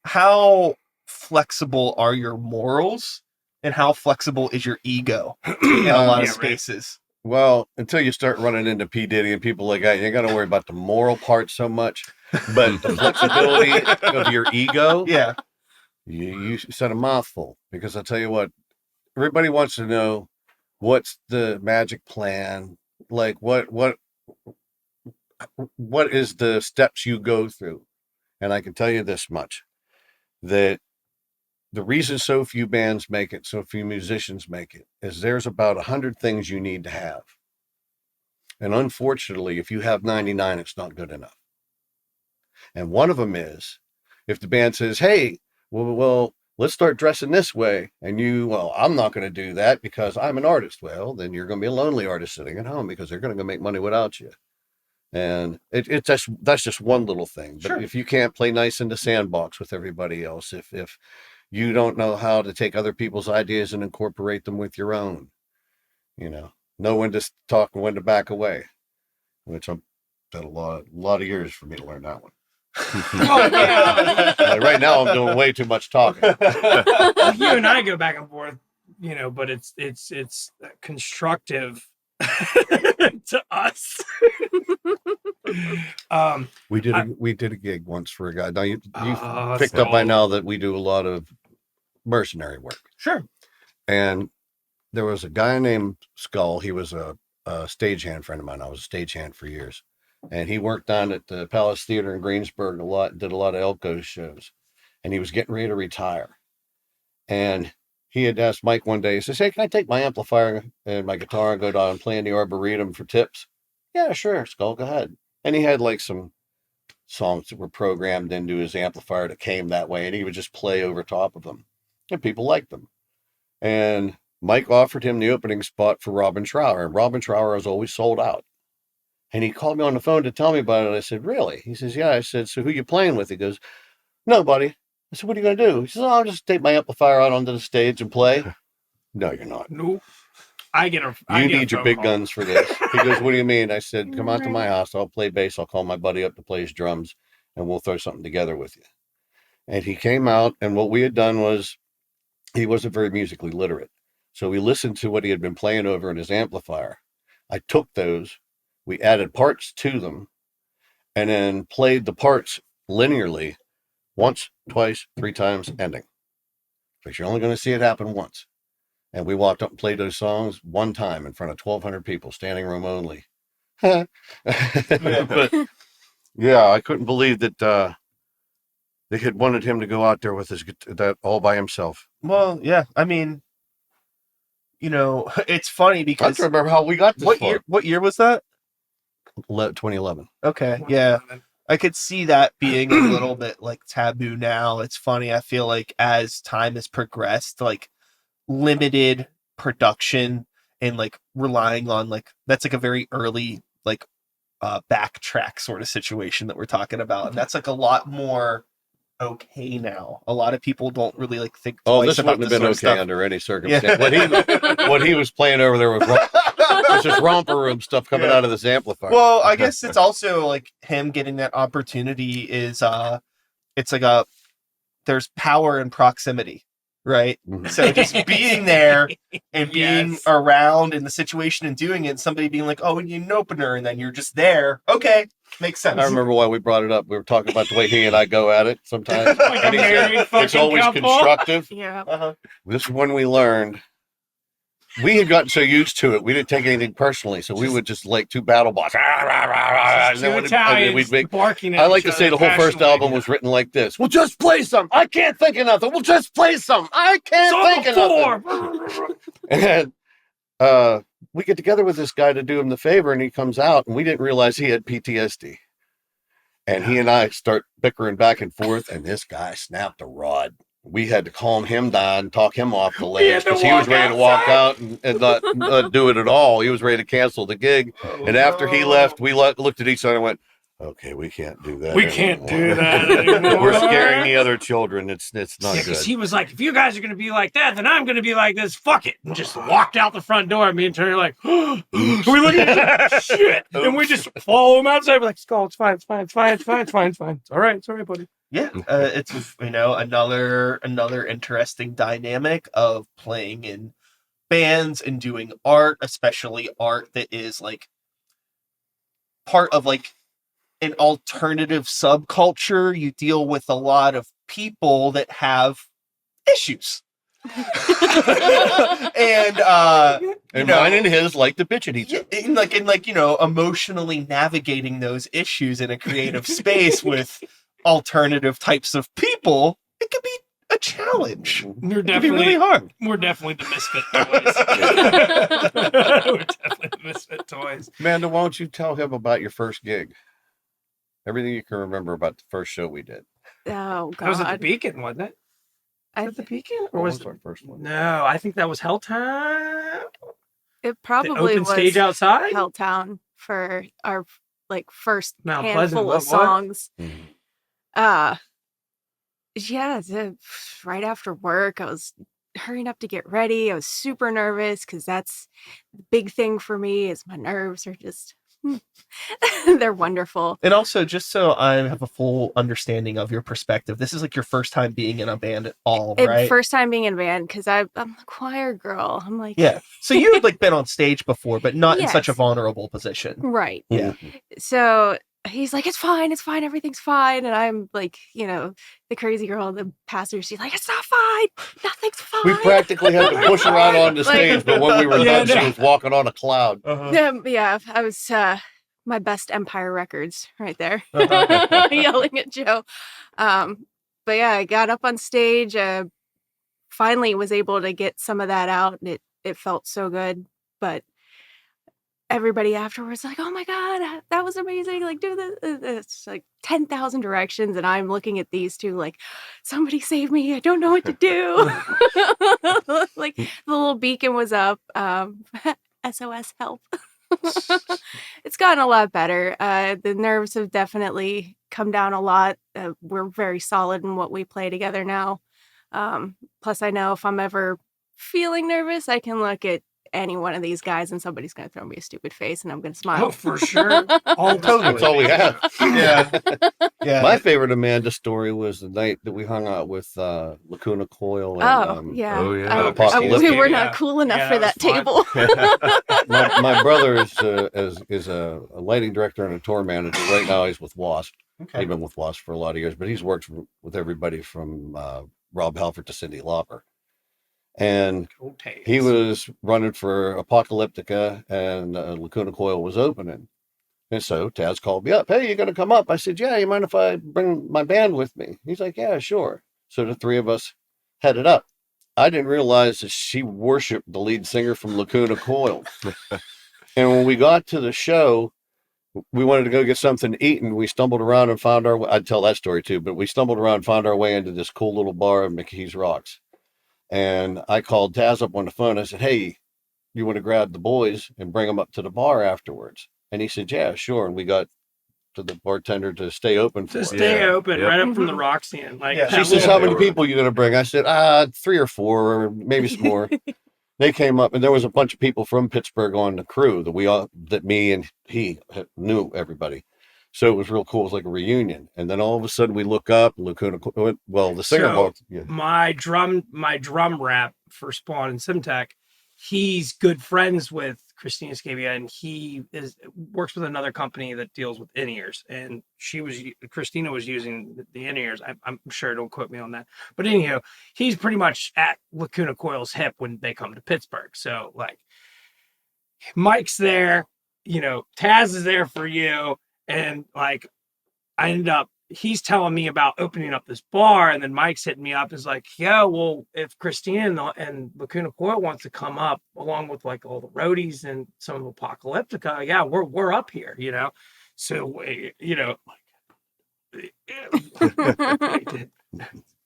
S1: how flexible are your morals and how flexible is your ego in a lot of spaces.
S3: Well, until you start running into P. Diddy and people like that, you ain't got to worry about the moral part so much, but the flexibility of your ego.
S1: Yeah.
S3: You said a mouthful, because I'll tell you what, everybody wants to know what's the magic plan, like what is the steps you go through. And I can tell you this much, that the reason so few bands make it, so few musicians make it, is there's about 100 things you need to have. And unfortunately, if you have 99, it's not good enough. And one of them is, if the band says, hey, well, let's start dressing this way. And I'm not going to do that because I'm an artist. Well, then you're going to be a lonely artist sitting at home because they're going to go make money without you. And that's just one little thing. But if you can't play nice in the sandbox with everybody else, if you don't know how to take other people's ideas and incorporate them with your own, know when to talk and when to back away, which I've had a lot of years for me to learn that one. Right now I'm doing way too much talking.
S2: You and I go back and forth, but it's constructive to us.
S3: We did a gig once for a guy. Now you picked
S2: so
S3: up by now that we do a lot of mercenary work.
S1: Sure.
S3: And there was a guy named Skull. He was a stagehand friend of mine. I was a stagehand for years. And he worked down at the Palace Theater in Greensburg a lot, did a lot of Elko's shows. And he was getting ready to retire. And he had asked Mike one day, he says, hey, can I take my amplifier and my guitar and go down and play in the Arboretum for tips? Yeah, sure, Skull, go ahead. And he had like some songs that were programmed into his amplifier that came that way, and he would just play over top of them. And people liked them. And Mike offered him the opening spot for Robin Trower, and Robin Trower was always sold out. And he called me on the phone to tell me about it. I said, really? He says, yeah. I said, so who you playing with? He goes, nobody. I said, what are you going to do? He says, I'll just take my amplifier out onto the stage and play. No, you're not.
S2: Nope.
S3: You need your big guns for this. He goes, what do you mean? I said, come out to my house. I'll play bass. I'll call my buddy up to play his drums, and we'll throw something together with you. And he came out, and what we had done was, he wasn't very musically literate. So we listened to what he had been playing over in his amplifier. I took those, we added parts to them, and then played the parts linearly once, twice, 3 times, ending. Because you're only going to see it happen once. And we walked up and played those songs one time in front of 1,200 people, standing room only. But yeah, I couldn't believe that they had wanted him to go out there with that all by himself.
S1: Well, yeah. I mean, it's funny because
S3: I don't remember how we got this far.
S1: What year was that?
S3: 2011.
S1: Okay, yeah. I could see that being a little bit like taboo now. It's funny. I feel like as time has progressed, like limited production and like relying on that's like a very early backtrack sort of situation that we're talking about, and that's like a lot more okay now. A lot of people don't really think twice
S3: this
S1: about
S3: wouldn't have been okay
S1: stuff.
S3: under any circumstance. Yeah. What he was playing over there was just romper room stuff coming out of this amplifier.
S1: Well, I guess it's also like him getting that opportunity is it's like there's power in proximity, right? Mm-hmm. So just being there and being around in the situation and doing it, and somebody being like, oh, we need an opener, and then you're just there. Okay, makes sense.
S3: I remember why we brought it up. We were talking about the way he and I go at it sometimes. And he said, it's always constructive.
S4: Yeah.
S1: Uh-huh.
S3: This is when we learned. We had gotten so used to it, we didn't take anything personally. So we would just like 2 battle bots. And then we'd make barking. I like to say the whole first album was written like this. We'll just play some. I can't think of nothing. We'll just play some. I can't think of nothing. And we get together with this guy to do him the favor, and he comes out, and we didn't realize he had PTSD. And he and I start bickering back and forth, and this guy snapped a rod. we had to calm him down, talk him off the
S2: We had
S3: ledge
S2: to
S3: because he was
S2: walk
S3: ready to walk
S2: outside.
S3: out and not do it at all. He was ready to cancel the gig. And after he left, we looked at each other and went, "Okay, we can't do that.
S2: We can't
S3: anymore.
S2: do that anymore."
S3: We're scaring the other children. It's not
S2: Yeah,
S3: good."
S2: because he was like, if you guys are going to be like that, then I'm going to be like this. Fuck it. And just walked out the front door. Me and Terry are like, we look at him, shit. And we just follow him outside. We're like, Skull, it's fine. It's fine. It's fine. It's fine. It's fine. It's fine. It's all right. It's all right, buddy.
S1: Yeah, it's another interesting dynamic of playing in bands and doing art, especially art that is like part of like an alternative subculture. You deal with a lot of people that have issues. And
S3: And mine and his like to bitch at each other.
S1: in like emotionally navigating those issues in a creative space with alternative types of people, it could be a challenge.
S2: We're
S3: It could be really
S2: definitely,
S3: hard.
S2: we're definitely the misfit toys. We're definitely the misfit toys.
S3: Amanda, why don't you tell him about your first gig? Everything you can remember about the first show we did.
S4: Oh
S2: That was at the
S4: God.
S2: Beacon, wasn't it?
S4: I
S2: Was it the Beacon?
S3: What
S2: Or
S3: was
S2: was
S3: our first one?
S2: No, I think that was Helltown.
S4: It
S2: The
S4: probably
S2: open
S4: was
S2: stage outside.
S4: Helltown for our like first
S2: Mount Pleasant,
S4: handful of
S2: what?
S4: songs.
S3: Mhm.
S4: Yeah, right after work, I was hurrying up to get ready. I was super nervous because that's the big thing for me is my nerves are just they're wonderful.
S1: And also, just so I have a full understanding of your perspective, this is like your first time being in a band at all, right?
S4: First time being in a band because I'm a choir girl. I'm like,
S1: Yeah. So you had like been on stage before, but not in such a
S4: Yes.
S1: vulnerable position.
S4: right.
S1: Yeah.
S4: So he's like, it's fine, everything's fine. And I'm like, the crazy girl, the pastor, she's like, it's not fine, nothing's fine.
S3: We practically had to push her out on the
S4: Like-
S3: stage, but when we were
S2: Yeah,
S3: done, she
S2: no.
S3: was walking on a cloud.
S4: Yeah, I was my best Empire Records right there,
S1: Uh-huh.
S4: yelling at Joe. But yeah, I got up on stage. Finally, was able to get some of that out, and it felt so good. But everybody afterwards, like, oh my God, that was amazing! Like, do this. It's like 10,000 directions, and I'm looking at these two like, somebody save me! I don't know what to do. Like the little beacon was up. SOS help. It's gotten a lot better. The nerves have definitely come down a lot. We're very solid in what we play together now. Plus, I know if I'm ever feeling nervous, I can look at any one of these guys and somebody's going to throw me a stupid face and I'm going to smile.
S2: Oh, for sure. All
S3: That's all we have.
S1: Yeah. Yeah.
S3: My favorite Amanda story was the night that we hung out with Lacuna Coil. And,
S4: Yeah.
S5: Oh, yeah.
S3: Apocalyptic.
S4: We were
S2: Yeah.
S4: not cool enough
S2: Yeah,
S4: for
S2: that
S4: that
S2: was
S4: table.
S3: my brother is a lighting director and a tour manager. Right now, he's with Wasp.
S1: Okay.
S3: He's been with Wasp for a lot of years, but he's worked with everybody from Rob Halford to Cyndi Lauper. And
S2: Cool taste.
S3: he was running for Apocalyptica, and Lacuna Coil was opening. And so Taz called me up. Hey, you going to come up? I said, yeah, you mind if I bring my band with me? He's like, yeah, sure. So the three of us headed up. I didn't realize that she worshiped the lead singer from Lacuna Coil. And when we got to the show, we wanted to go get something to eat, and we stumbled around and found our way. I'd tell that story too, but we stumbled around and found our way into this cool little bar in McKee's Rocks. And I called Taz up on the phone. I said, hey, you want to grab the boys and bring them up to the bar afterwards? And he said, yeah, sure. And we got to the bartender to stay open for
S2: To
S3: us.
S2: stay
S5: Yeah.
S2: open
S5: Yep.
S2: right up from the rock scene. Like,
S1: Yeah.
S2: that
S3: She says,
S2: little-
S3: how many people are you going to bring? I said, 3 or 4, or maybe some more. They came up, and there was a bunch of people from Pittsburgh on the crew that me and he knew everybody. So it was real cool. It was like a reunion. And then all of a sudden we look up, Lacuna, well, the singer
S2: So-
S3: walked. Yeah.
S2: my drum rap for Spawn and Simtech, he's good friends with Christina Scabia, and he works with another company that deals with in-ears, and Christina was using the in-ears. I'm sure, don't quote me on that, but anyhow, he's pretty much at Lacuna Coil's hip when they come to Pittsburgh. So like, Mike's there, Taz is there for you, and like, I ended up, he's telling me about opening up this bar, and then Mike's hitting me up. Is like, yeah, well, if Christine and Lacuna Coil wants to come up along with like all the roadies and some of Apocalyptica, yeah, we're up here, So, like, I did.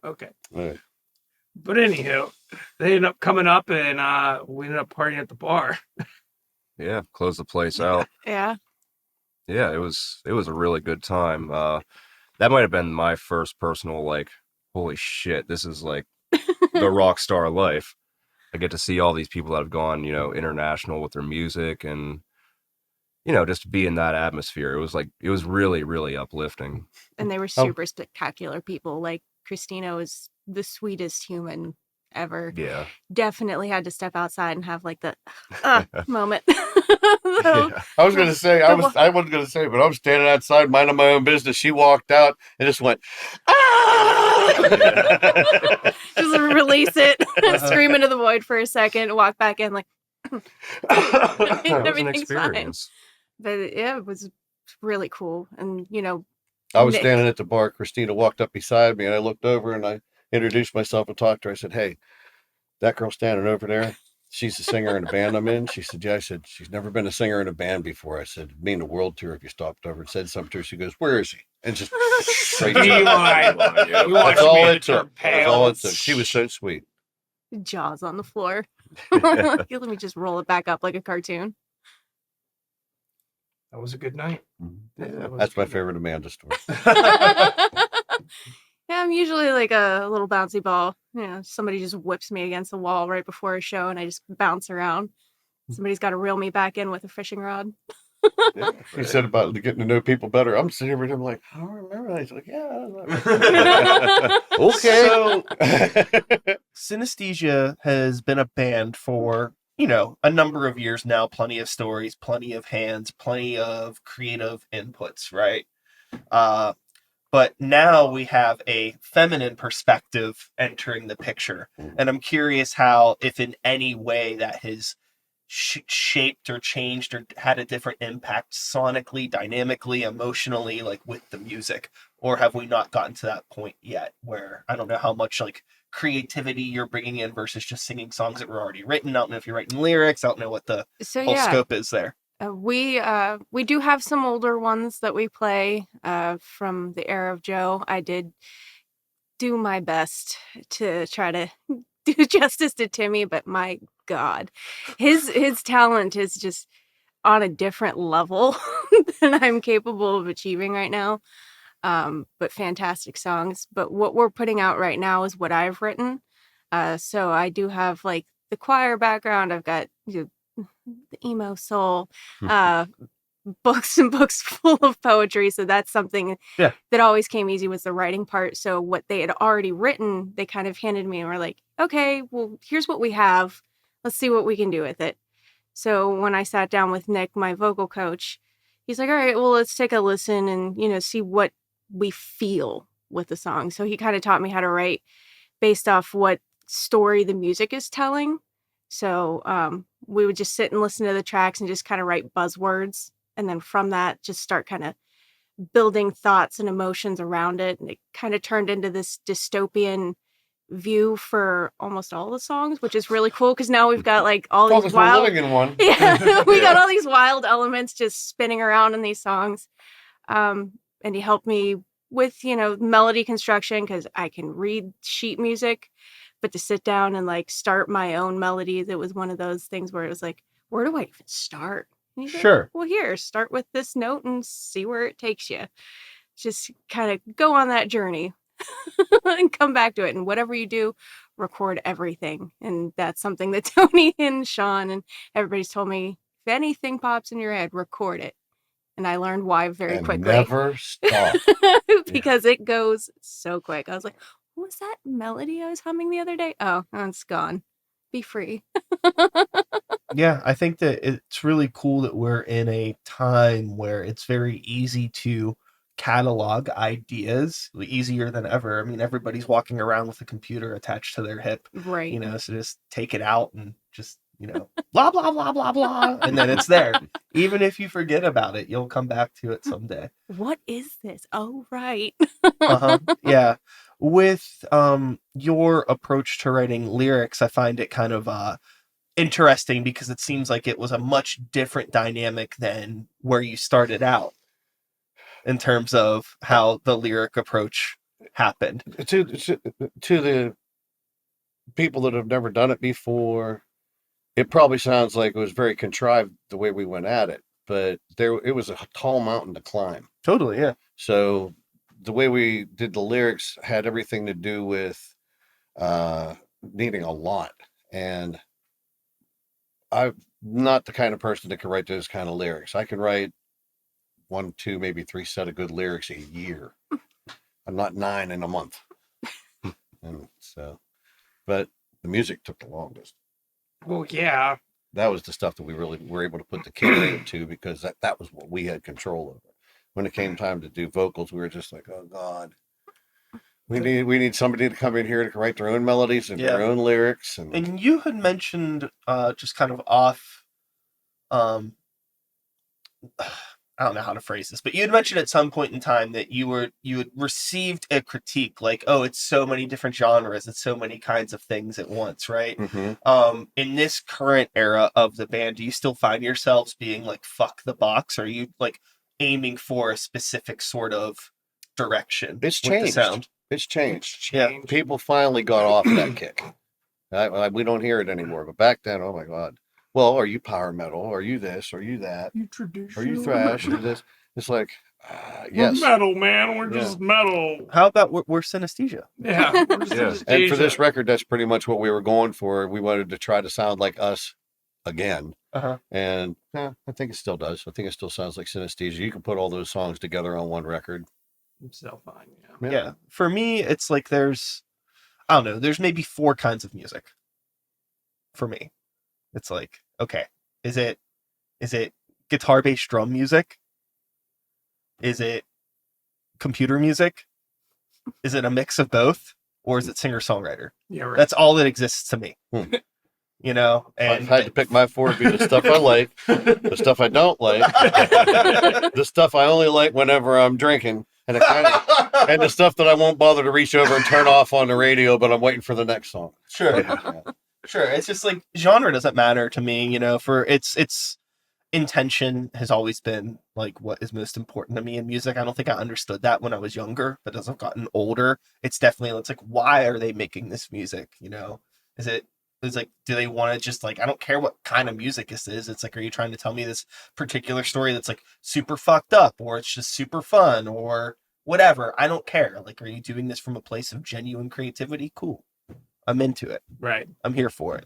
S2: Okay.
S3: Right.
S2: But anywho, they ended up coming up and we ended up partying at the bar.
S5: Yeah, close the place out.
S4: Yeah.
S5: Yeah, it was a really good time. That might have been my first personal like, holy shit, this is like the rock star life. I get to see all these people that have gone, international with their music and just be in that atmosphere. It was really, really uplifting.
S4: And they were super spectacular people. Like Christina was the sweetest human ever.
S5: Yeah.
S4: Definitely had to step outside and have like the moment.
S5: Yeah.
S3: I was going to say, I wasn't going to say, but I was standing outside minding my own business. She walked out and just went, ah!
S4: Just release it, scream into the void for a second, walk back in like,
S5: That was an
S4: everything's fine.
S5: experience.
S4: But yeah, it was really cool. And,
S3: I was
S4: Nick.
S3: standing at the bar. Christina walked up beside me and I looked over and I introduced myself and talked to her. I said, hey, that girl standing over there, she's a singer in a band I'm in. She said, yeah. I said, she's never been a singer in a band before. I said, mean the world tour if you stopped over and said something to her. She goes, where is he? And just straight to
S2: You
S3: her.
S2: lied. You watched
S3: That's all
S2: me
S3: it took.
S2: turn
S3: That's all it
S2: pale.
S3: took. She was so sweet.
S4: Jaws on the floor. Let me just roll it back up like a cartoon.
S2: That was a good night.
S3: Yeah, that's my favorite Amanda story.
S4: Yeah, I'm usually like a little bouncy ball. Somebody just whips me against the wall right before a show and I just bounce around. Somebody's got to reel me back in with a fishing rod.
S3: Yeah. He said about getting to know people better. I'm sitting here with him like, I don't remember that. He's like, yeah. Okay.
S1: So, Synesthesia has been a band for, a number of years now. Plenty of stories, plenty of hands, plenty of creative inputs, right? But now we have a feminine perspective entering the picture. And I'm curious how, if in any way that has shaped or changed or had a different impact sonically, dynamically, emotionally, like with the music, or have we not gotten to that point yet where I don't know how much like creativity you're bringing in versus just singing songs that were already written. I don't know if you're writing lyrics. I don't know what the whole scope is there.
S4: We do have some older ones that we play from the era of Joe. I did do my best to try to do justice to Timmy, but my God, his talent is just on a different level than I'm capable of achieving right now. But fantastic songs. But what we're putting out right now is what I've written. So I do have like the choir background. I've got the emo soul, books and books full of poetry. So that's something that always came easy, was the writing part. So what they had already written, they kind of handed me and were like, okay, well, here's what we have. Let's see what we can do with it. So when I sat down with Nick, my vocal coach, he's like, all right, well, let's take a listen and, see what we feel with the song. So he kind of taught me how to write based off what story the music is telling. So we would just sit and listen to the tracks and just kind of write buzzwords. And then from that, just start kind of building thoughts and emotions around it. And it kind of turned into this dystopian view for almost all the songs, which is really cool because now we've got like all these wild,
S3: living in one.
S4: Yeah, we got all these wild elements just spinning around in these songs. And he helped me with, melody construction because I can read sheet music, but to sit down and like start my own melodies, it was one of those things where it was like, where do I even start?
S1: Sure.
S4: Like, well, here, start with this note and see where it takes you. Just kind of go on that journey and come back to it. And whatever you do, record everything. And that's something that Tony and Sean and everybody's told me, if anything pops in your head, record it. And I learned why very quickly.
S3: Never stop.
S4: Because it goes so quick. I was like, what was that melody I was humming the other day? Oh, it's gone. Be free.
S1: Yeah, I think that it's really cool that we're in a time where it's very easy to catalog ideas, easier than ever. I mean, everybody's walking around with a computer attached to their hip,
S4: Right.
S1: So just take it out and just, blah, blah, blah, blah, blah, and then it's there. Even if you forget about it, you'll come back to it someday.
S4: What is this? Oh, right.
S1: Yeah. With your approach to writing lyrics, I find it kind of interesting because it seems like it was a much different dynamic than where you started out in terms of how the lyric approach happened.
S3: To the people that have never done it before, it probably sounds like it was very contrived the way we went at it, but it was a tall mountain to climb.
S1: Totally, yeah.
S3: So the way we did the lyrics had everything to do with needing a lot. And I'm not the kind of person that can write those kind of lyrics. I can write 1, 2, maybe 3 set of good lyrics a year. I'm not 9 in a month. And so, but the music took the longest.
S2: Well, yeah.
S3: That was the stuff that we really were able to put the care into, because that was what we had control over. When it came time to do vocals, we were just like, oh God, we need somebody to come in here to write their own melodies and their own lyrics.
S1: And you had mentioned just kind of off, I don't know how to phrase this, but you had mentioned at some point in time that you had received a critique like, oh, it's so many different genres, it's so many kinds of things at once, right?
S3: Mm-hmm.
S1: In this current era of the band, do you still find yourselves being like, fuck the box? Or are you like aiming for a specific sort of direction?
S3: It's
S1: with the
S3: changed.
S1: sound?
S3: It's changed.
S1: Yeah.
S3: People finally got off that kick. We don't hear it anymore, but back then, oh my God. Well, are you power metal? Are you this? Are you that?
S2: You traditional.
S3: Are you thrash? Are you this? It's like, yes.
S2: We're metal, man. We're just metal.
S1: How about we're synesthesia?
S2: Yeah.
S5: Yeah.
S3: And for this record, that's pretty much what we were going for. We wanted to try to sound like us again.
S1: Uh-huh.
S3: And I think it still does. I think it still sounds like Synesthesia. You can put all those songs together on one record.
S2: It's still fine.
S1: Yeah. For me, it's like there's maybe 4 kinds of music. For me, it's like, okay, is it guitar-based drum music? Is it computer music? Is it a mix of both? Or is it singer-songwriter?
S2: Yeah, right.
S1: That's all that exists to me. You know? And
S3: I've had to pick my 4 to be the stuff I like, the stuff I don't like, the stuff I only like whenever I'm drinking, and the stuff that I won't bother to reach over and turn off on the radio, but I'm waiting for the next song.
S1: Sure. Sure. It's just like genre doesn't matter to me, you know, for its intention has always been like what is most important to me in music. I don't think I understood that when I was younger, but as I've gotten older, it's like, why are they making this music? You know, it's like, do they want to just like, I don't care what kind of music this is. It's like, are you trying to tell me this particular story that's like super fucked up, or it's just super fun, or whatever? I don't care. Like, are you doing this from a place of genuine creativity? Cool. I'm into it.
S2: Right.
S1: I'm here for it.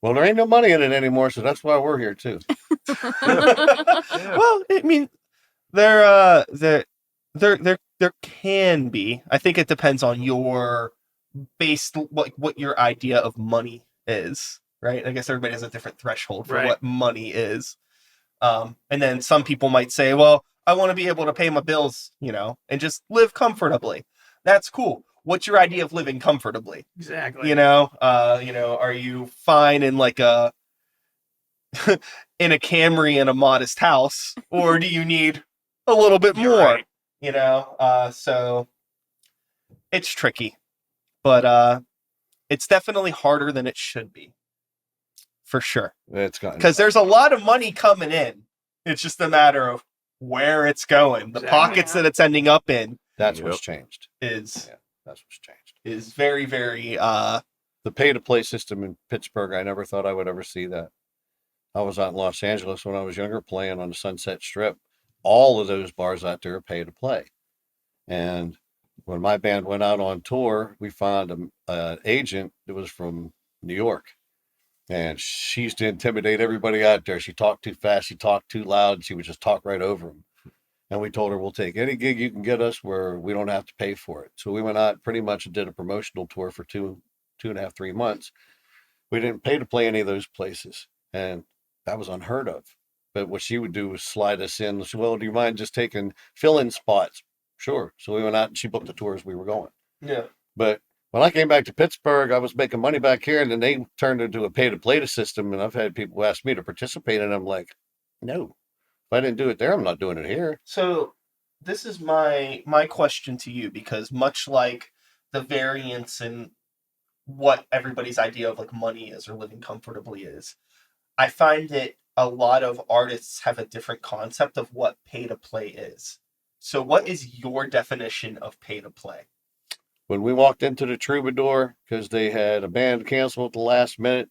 S3: Well, there ain't no money in it anymore, so that's why we're here too.
S1: Well, I mean, there can be. I think it depends on your what your idea of money is, right? I guess everybody has a different threshold for what money is. And then some people might say, well, I want to be able to pay my bills, you know, and just live comfortably. That's cool. What's your idea of living comfortably?
S2: Exactly.
S1: You know, are you fine in like in a Camry in a modest house, or do you need a little bit more?
S2: Right.
S1: You know, so it's tricky, but it's definitely harder than it should be, for sure.
S3: It's gotten
S1: Because there's a lot of money coming in. It's just a matter of where it's going. The pockets that it's ending up in.
S3: That's what's changed.
S1: That's
S3: what's changed.
S1: Is very, very
S3: the pay-to-play system in Pittsburgh. I never thought I would ever see that. I was out in Los Angeles when I was younger, playing on the Sunset Strip. All of those bars out there are pay-to-play. And when my band went out on tour, we found an agent that was from New York, and she used to intimidate everybody out there. She talked too fast, she talked too loud, she would just talk right over them. And we told her, we'll take any gig you can get us where we don't have to pay for it. So we went out pretty much and did a promotional tour for 2.5, 3 months. We didn't pay to play any of those places, and that was unheard of. But what she would do was slide us in. She said, well, do you mind just taking fill-in spots? Sure. So we went out and she booked the tours we were going.
S1: Yeah.
S3: But when I came back to Pittsburgh, I was making money back here, and then they turned into a pay-to-play system. And I've had people ask me to participate, and I'm like, no. If I didn't do it there, I'm not doing it here.
S1: So this is my question to you, because much like the variance in what everybody's idea of like money is or living comfortably is, I find that a lot of artists have a different concept of what pay to play is. So what is your definition of pay to play?
S3: When we walked into the Troubadour, because they had a band cancel at the last minute,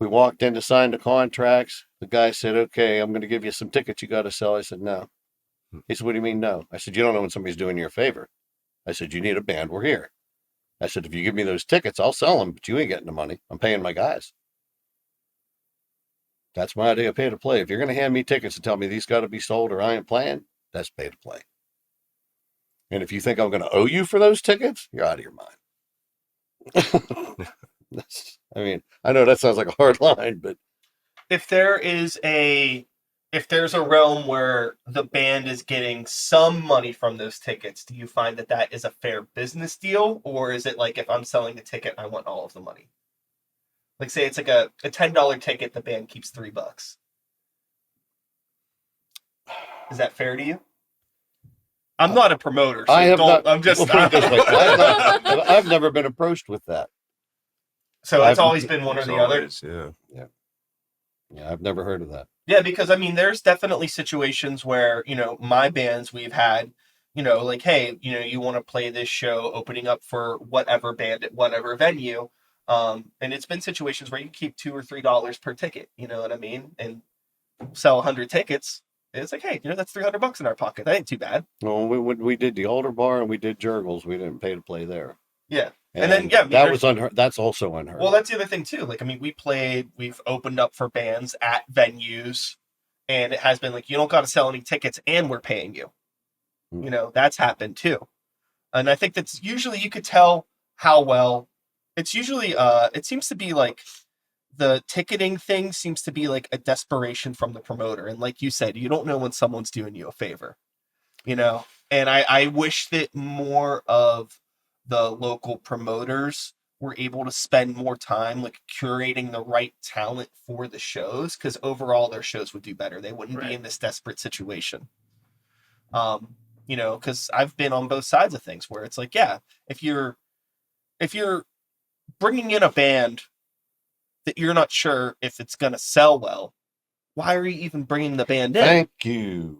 S3: we walked in to sign the contracts. The guy said, okay, I'm going to give you some tickets you got to sell. I said, no. He said, what do you mean, no? I said, you don't know when somebody's doing you a favor. I said, you need a band, we're here. I said, if you give me those tickets, I'll sell them, but you ain't getting the money. I'm paying my guys. That's my idea of pay to play. If you're going to hand me tickets and tell me these got to be sold or I ain't playing, that's pay to play. And if you think I'm going to owe you for those tickets, you're out of your mind. I mean, I know that sounds like a hard line, but
S1: If there's a realm where the band is getting some money from those tickets, do you find that that is a fair business deal, or is it like if I'm selling the ticket, I want all of the money? Like, say it's like a $10 ticket, the band keeps $3. Is that fair to you? I'm not a promoter, so
S3: I have not.
S1: I'm just.
S3: Well, put it this way, I've never been approached with that.
S1: So it's
S3: I've-
S1: always been one or
S5: As
S1: the other.
S5: always, yeah.
S3: Yeah, I've never heard of that.
S1: Yeah, because I mean, there's definitely situations where, my bands we've had, like, hey, you want to play this show opening up for whatever band at whatever venue. And it's been situations where you keep $2 or $3 per ticket, you know what I mean? And sell 100 tickets. It's like, hey, that's $300 in our pocket. That ain't too bad.
S3: Well, when we did the Alder Bar and we did Jurgles, we didn't pay to play there.
S1: Yeah. And then, yeah, I mean,
S3: that was unheard. That's also unheard.
S1: Well, that's the other thing too. Like, I mean, we've opened up for bands at venues, and it has been like, you don't got to sell any tickets and we're paying you. That's happened too. And I think that's usually, you could tell how well it's usually, it seems to be like the ticketing thing seems to be like a desperation from the promoter. And like you said, you don't know when someone's doing you a favor, and I wish that more of the local promoters were able to spend more time like curating the right talent for the shows, because overall their shows would do better. They wouldn't be in this desperate situation. Because I've been on both sides of things where it's like, yeah, if you're bringing in a band that you're not sure if it's going to sell well, why are you even bringing the band in?
S3: Thank you.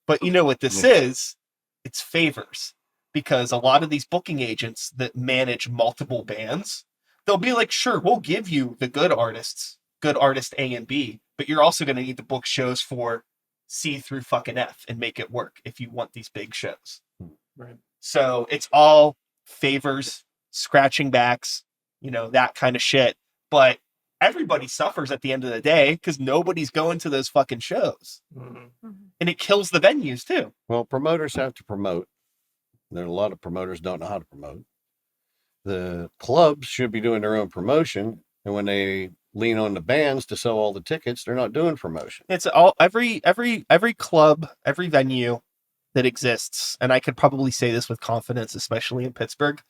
S1: But you know what this is? It's favors. Because a lot of these booking agents that manage multiple bands, they'll be like, sure, we'll give you the good artists, good artist A and B, but you're also going to need to book shows for C through fucking F and make it work if you want these big shows.
S2: Right.
S1: So it's all favors, scratching backs, that kind of shit. But everybody suffers at the end of the day because nobody's going to those fucking shows.
S2: Mm-hmm.
S1: And it kills the venues too.
S3: Well, promoters have to promote. There are a lot of promoters don't know how to promote. The clubs should be doing their own promotion, and when they lean on the bands to sell all the tickets, they're not doing promotion.
S1: It's all every club, every venue that exists, and I could probably say this with confidence, especially in Pittsburgh,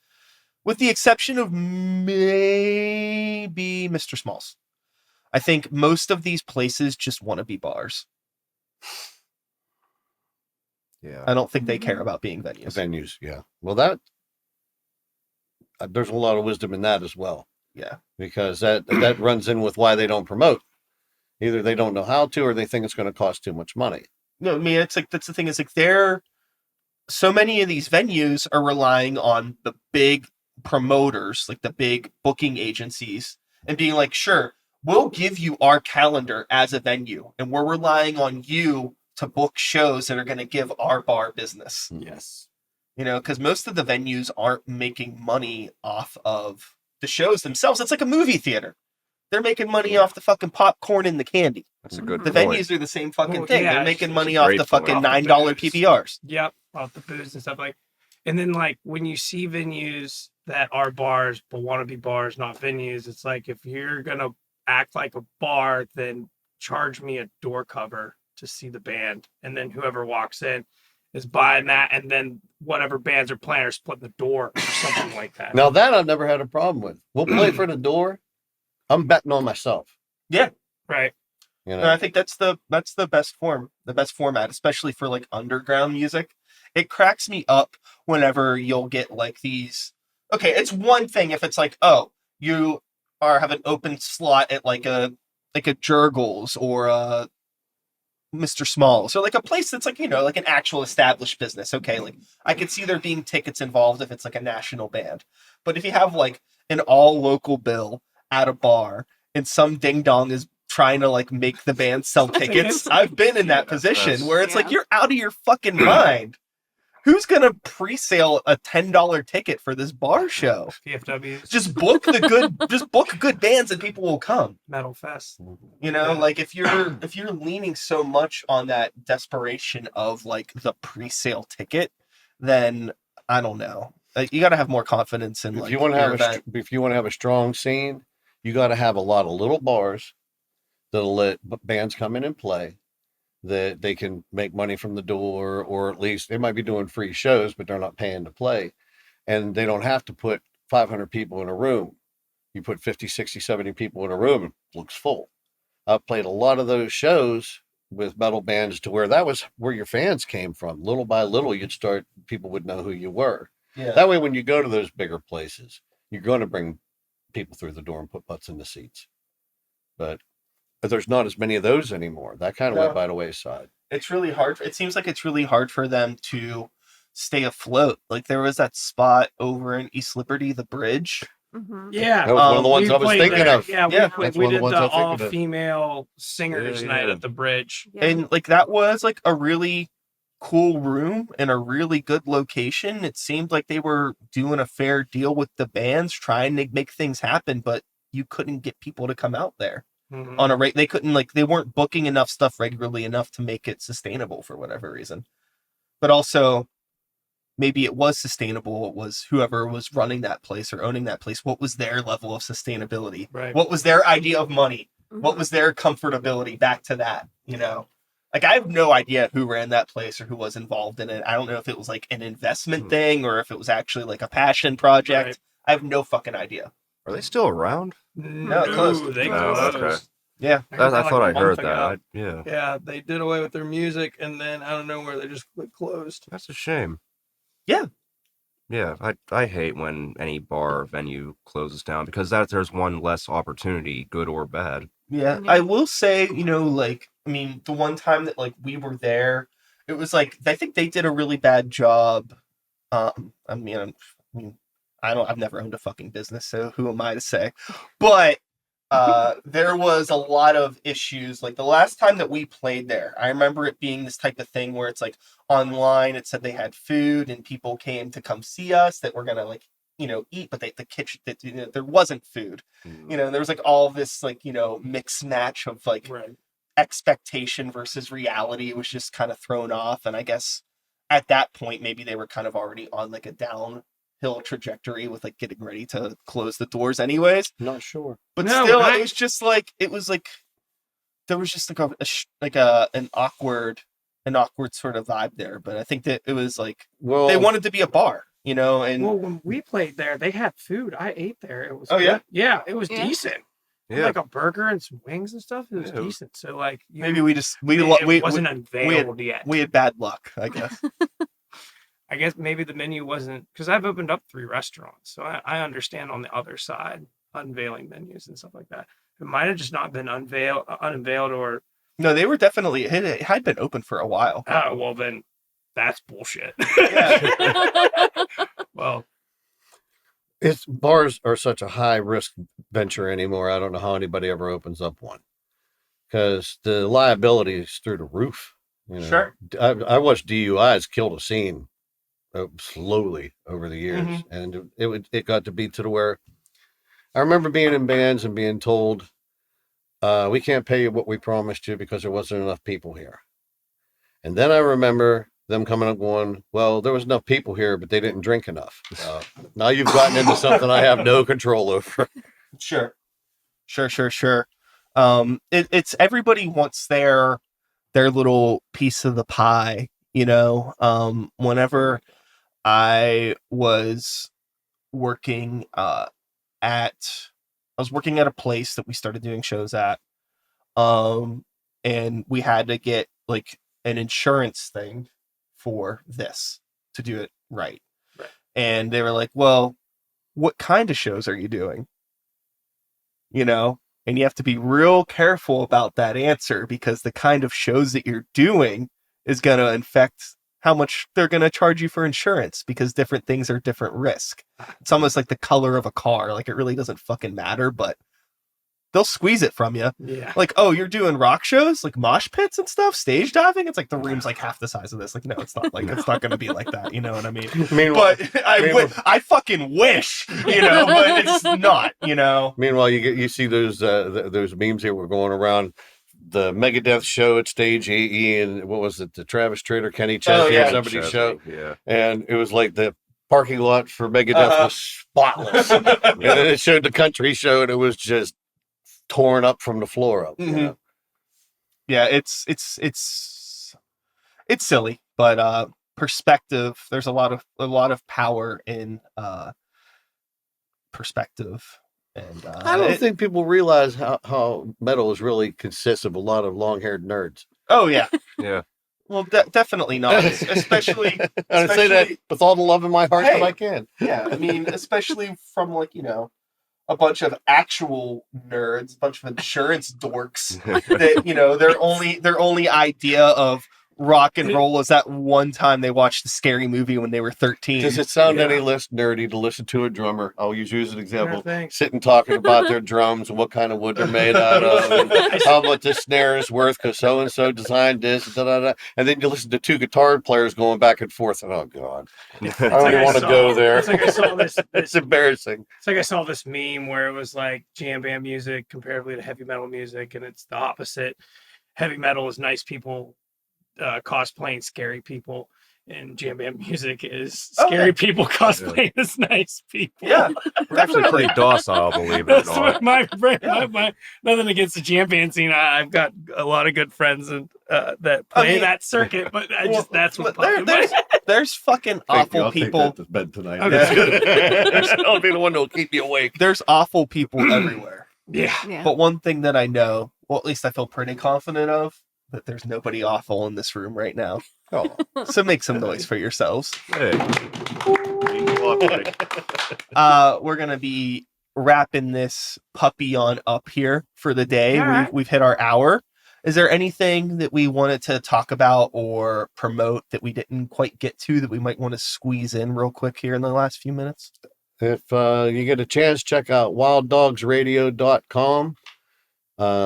S1: with the exception of maybe Mr. Smalls. I think most of these places just want to be bars.
S5: Yeah.
S1: I don't think they care about being venues.
S3: Venues, yeah. Well, that there's a lot of wisdom in that as well.
S1: Yeah.
S3: Because that runs in with why they don't promote. Either they don't know how to, or they think it's going to cost too much money.
S1: No, I mean, it's like, that's the thing, is like, so many of these venues are relying on the big promoters, like the big booking agencies, and being like, sure, we'll give you our calendar as a venue, and we're relying on you to book shows that are going to give our bar business.
S2: Yes.
S1: Because most of the venues aren't making money off of the shows themselves. It's like a movie theater. They're making money off the fucking popcorn and the candy.
S5: That's a good
S1: The
S5: point.
S1: venues are the same fucking
S2: Well,
S1: thing.
S2: yeah,
S1: They're making
S2: it's
S1: money
S5: a
S1: off
S5: great
S1: the
S5: point.
S1: fucking
S2: Off the
S1: $9
S2: booze.
S1: PBRs.
S2: Yep, off the booze and stuff and then like when you see venues that are bars but want to be bars, not venues, it's like, if you're gonna act like a bar, then charge me a door cover to see the band, and then whoever walks in is buying that, and then whatever bands are playing are splitting the door or something like that.
S3: Now that I've never had a problem with. We'll play for the door. I'm betting on myself.
S2: Right.
S1: And I think that's the best format, especially for like underground music. It cracks me up whenever you'll get like these. Okay, it's one thing if it's like, oh, you have an open slot at like a Jurgles or Mr. Smalls, or like a place that's like, like an actual established business. Okay, like I could see there being tickets involved if it's like a national band. But if you have like an all local bill at a bar and some ding dong is trying to like make the band sell tickets, I've been in that position where it's like you're out of your fucking mind. Who's gonna pre-sale a $10 ticket for this bar show?
S2: PFWs.
S1: Just book good bands and people will come.
S2: Metal Fest.
S1: Like if you're leaning so much on that desperation of like the pre-sale ticket, then I don't know. You got to have more confidence in
S3: If
S1: like
S3: you want to
S1: your
S3: have
S1: event.
S3: if you want to have a strong scene, you got to have a lot of little bars that'll let bands come in and play, that they can make money from the door, or at least they might be doing free shows, but they're not paying to play. And they don't have to put 500 people in a room. You put 50, 60, 70 people in a room, it looks full. I've played a lot of those shows with metal bands to where that was where your fans came from. Little by little, people would know who you were.
S1: Yeah.
S3: That way, when you go to those bigger places, you're going to bring people through the door and put butts in the seats. But there's not as many of those anymore. That kind of went by the wayside.
S1: It's really hard. It seems like it's really hard for them to stay afloat. Like there was that spot over in East Liberty, the bridge.
S4: Mm-hmm.
S2: Yeah.
S3: That was one of the ones
S2: we
S3: I was
S2: played
S3: thinking
S2: there.
S3: of.
S2: Yeah,
S3: that's
S2: we
S3: one of the
S2: did
S3: ones
S2: the
S3: I was thinking of.
S2: all-female singers night
S5: Yeah.
S2: at the bridge.
S4: Yeah.
S1: And like that was like a really cool room and a really good location. It seemed like they were doing a fair deal with the bands, trying to make things happen, but you couldn't get people to come out there
S2: Mhm.
S1: on a rate. They couldn't, like, they weren't booking enough stuff regularly enough to make it sustainable for whatever reason. But also, maybe it was sustainable. It was whoever was running that place or owning that place. What was their level of sustainability?
S2: Right.
S1: What was their idea of money?
S4: Mm-hmm.
S1: What was their comfortability? Back to that, Like, I have no idea who ran that place or who was involved in it. I don't know if it was like an investment thing or if it was actually like a passion project.
S2: Right.
S1: I have no fucking idea.
S5: Are they still around?
S1: No, it closed.
S2: They
S5: Oh,
S2: closed.
S5: okay.
S1: Yeah.
S5: I
S2: heard that,
S5: thought I
S2: like, a
S5: heard
S2: month ago.
S5: that. Yeah.
S2: Yeah, they did away with their music, and then out of nowhere they just closed.
S5: That's a shame.
S1: Yeah.
S5: Yeah, I hate when any bar or venue closes down because there's one less opportunity, good or bad.
S1: Yeah.
S4: Yeah.
S1: I will say, like, I mean, the one time that like we were there, it was like, I think they did a really bad job. I've never owned a fucking business, so who am I to say? But there was a lot of issues. Like the last time that we played there, I remember it being this type of thing where it's like online, it said they had food and people came to come see us that were gonna like, eat, but the kitchen, there wasn't food. There was like all this like, mix match of like
S2: Right.
S1: expectation versus reality. It was just kind of thrown off. And I guess at that point, maybe they were kind of already on like a downhill trajectory with like getting ready to close the doors anyways.
S3: Not sure.
S1: But
S2: No,
S1: still,
S2: I-
S1: it was just like, there was just like an awkward sort of vibe there. But I think that it was like,
S3: Well,
S1: they wanted to be a bar, and
S2: Well, when we played there, they had food. I ate there. It was
S1: Oh, yeah?
S2: good. Yeah, it was
S4: Yeah.
S2: decent.
S5: Yeah.
S2: Like a burger and some wings and stuff. It was
S5: Yeah.
S2: decent. So like,
S1: maybe we
S2: it wasn't unveiled yet.
S1: we had bad luck, I guess.
S2: I guess maybe the menu wasn't, because I've opened up 3 restaurants, so I understand on the other side unveiling menus and stuff like that. It might have just not been unveiled, or
S1: No, they were definitely, it had been open for a while.
S2: oh well, then that's bullshit. Well,
S3: bars are such a high risk venture anymore. I don't know how anybody ever opens up one because the liability is through the roof.
S1: Sure.
S3: I watched DUIs kill a scene slowly over the years,
S1: Mhm.
S3: and it got to be to the where I remember being in bands and being told, we can't pay you what we promised you because there wasn't enough people here. And then I remember them coming up going, well, there was enough people here, but they didn't drink enough. Now you've gotten into something I have no control over.
S1: Sure. It's everybody wants their little piece of the pie, whenever I was working at a place that we started doing shows at, and we had to get like an insurance thing for this to do it right. And they were like, well, what kind of shows are you doing? And you have to be real careful about that answer because the kind of shows that you're doing is going to affect how much they're going to charge you for insurance because different things are different risk. It's almost like the color of a car. Like it really doesn't fucking matter, but they'll squeeze it from you.
S2: Yeah.
S1: Like, oh, you're doing rock shows, like mosh pits and stuff, stage diving. It's like the room's like half the size of this. Like, no, it's not like it's not going to be like that. You know what I mean?
S3: Meanwhile,
S1: But I fucking wish, you know, but it's not. You know.
S3: meanwhile, you see those memes that were going around. The Megadeth show at Stage AE, and what was it? The Travis Tritt or Kenny Chesney or somebody's show.
S5: Yeah.
S3: And it was like the parking lot for Megadeth was spotless. And then it showed the country show, and it was just torn up from the floor up. You know?
S1: Yeah, it's silly, but perspective. There's a lot of power in perspective. And
S3: I don't think people realize how metal is really consists of a lot of long-haired nerds.
S1: Oh yeah,
S5: Yeah.
S1: well, definitely not, especially.
S3: And I say that with all the love in my heart that I can.
S1: Yeah, I mean, especially from like, you know, a bunch of actual nerds, a bunch of insurance dorks that, you know, their only idea of rock and roll was that one time they watched the Scary Movie when they were 13.
S3: Does it sound any less nerdy to listen to a drummer? I'll use you as an example.
S2: Yeah, thanks.
S3: Sitting talking about their drums and what kind of wood they're made out of, and how much this snare is worth because so and so designed this, and then you listen to two guitar players going back and forth. And oh god, I don't even want to go there.
S2: It's like I saw this.
S3: It's embarrassing.
S2: It's like I saw this meme where it was like jam band music comparatively to heavy metal music, and it's the opposite. Heavy metal is nice people cosplaying scary people, and jam band music is scary people cosplaying as nice people.
S1: Yeah,
S5: We're actually pretty docile, believe it or
S2: That's
S5: not.
S2: what my nothing against the jam band scene. I've got a lot of good friends and that play that circuit, but that's what
S1: there's fucking awful people.
S3: to bed tonight.
S2: Okay.
S3: I'll be the one that'll keep you awake.
S1: There's awful people everywhere.
S2: Yeah.
S1: But one thing that I know, well, at least I feel pretty confident of, that there's nobody awful in this room right now.
S3: Oh.
S1: So make some noise for yourselves.
S5: Hey.
S1: We're gonna be wrapping this puppy on up here for the day.
S2: All right.
S1: We've hit our hour. Is there anything that we wanted to talk about or promote that we didn't quite get to that we might want to squeeze in real quick here in the last few minutes?
S3: If you get a chance, check out wilddogsradio.com.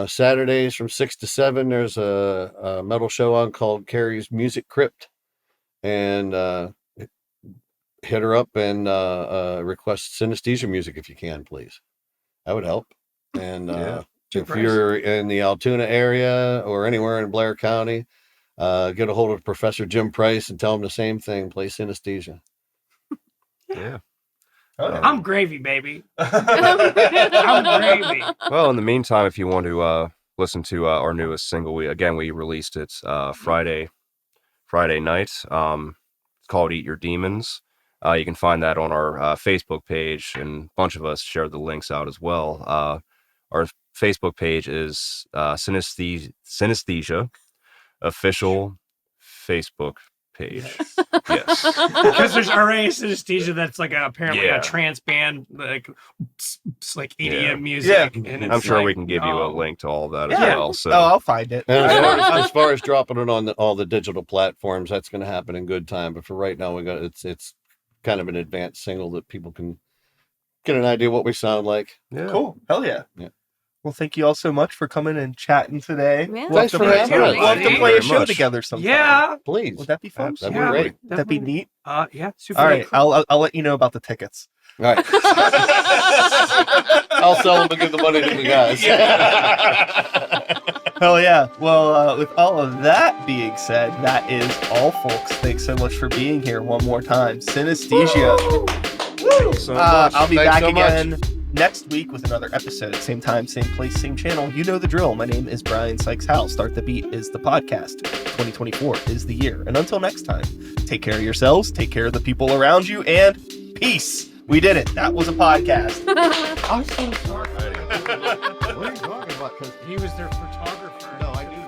S3: Saturdays from 6 to 7, there's a metal show on called Carrie's Music Crypt. And hit her up and request synesthesia music if you can, please. That would help. And if you're in the Altoona area or anywhere in Blair County, get a hold of Professor Jim Price and tell him the same thing. Play synesthesia.
S5: Yeah.
S2: I'm gravy, baby. I'm gravy.
S5: Well, in the meantime, if you want to listen to our newest single, we released it Friday night. It's called "Eat Your Demons." You can find that on our Facebook page, and a bunch of us shared the links out as well. Our Facebook page is Synesthesia official Facebook page. Yes.
S2: Because there's already synesthesia that's like apparently
S5: Yeah.
S2: a trance band, like EDM
S5: Yeah.
S2: music.
S1: Yeah.
S2: And
S5: I'm
S2: it's
S5: sure
S2: like,
S5: we can give you a
S2: oh.
S5: link to all of that as
S1: Yeah.
S5: well. So
S1: I'll find it.
S3: And as far as dropping it on all the digital platforms, that's going to happen in good time. But for right now, it's kind of an advanced single that people can get an idea what we sound like.
S5: yeah.
S1: Cool. Hell yeah.
S3: Yeah.
S1: Well, thank you all so much for coming and chatting today.
S4: Yeah.
S3: Thanks for having us.
S1: We'll have to
S2: Thank
S1: play
S5: you
S1: a
S5: very
S1: show
S5: much.
S1: together sometime.
S2: Yeah.
S3: Please.
S1: Would that be fun?
S3: That'd be
S2: Yeah.
S3: great.
S1: That'd be neat.
S2: Yeah. Super.
S1: All right. I'll let you know about the tickets.
S3: All right. I'll sell them and give the money to the guys.
S1: Hell yeah. Well, with all of that being said, that is all, folks. Thanks so much for being here one more time. Synesthesia.
S5: So
S1: I'll be
S3: Thanks
S1: back
S3: so much.
S1: again next week with another episode. Same time, same place, same channel. You know the drill. My name is Brian Sykes-Howell. Start the Beat is the podcast. 2024 is the year. And until next time, take care of yourselves, take care of the people around you, and peace. We did it. That was a podcast.
S3: I'm so sorry. What are you talking about? 'Cause
S2: He was their photographer.
S3: no, I knew.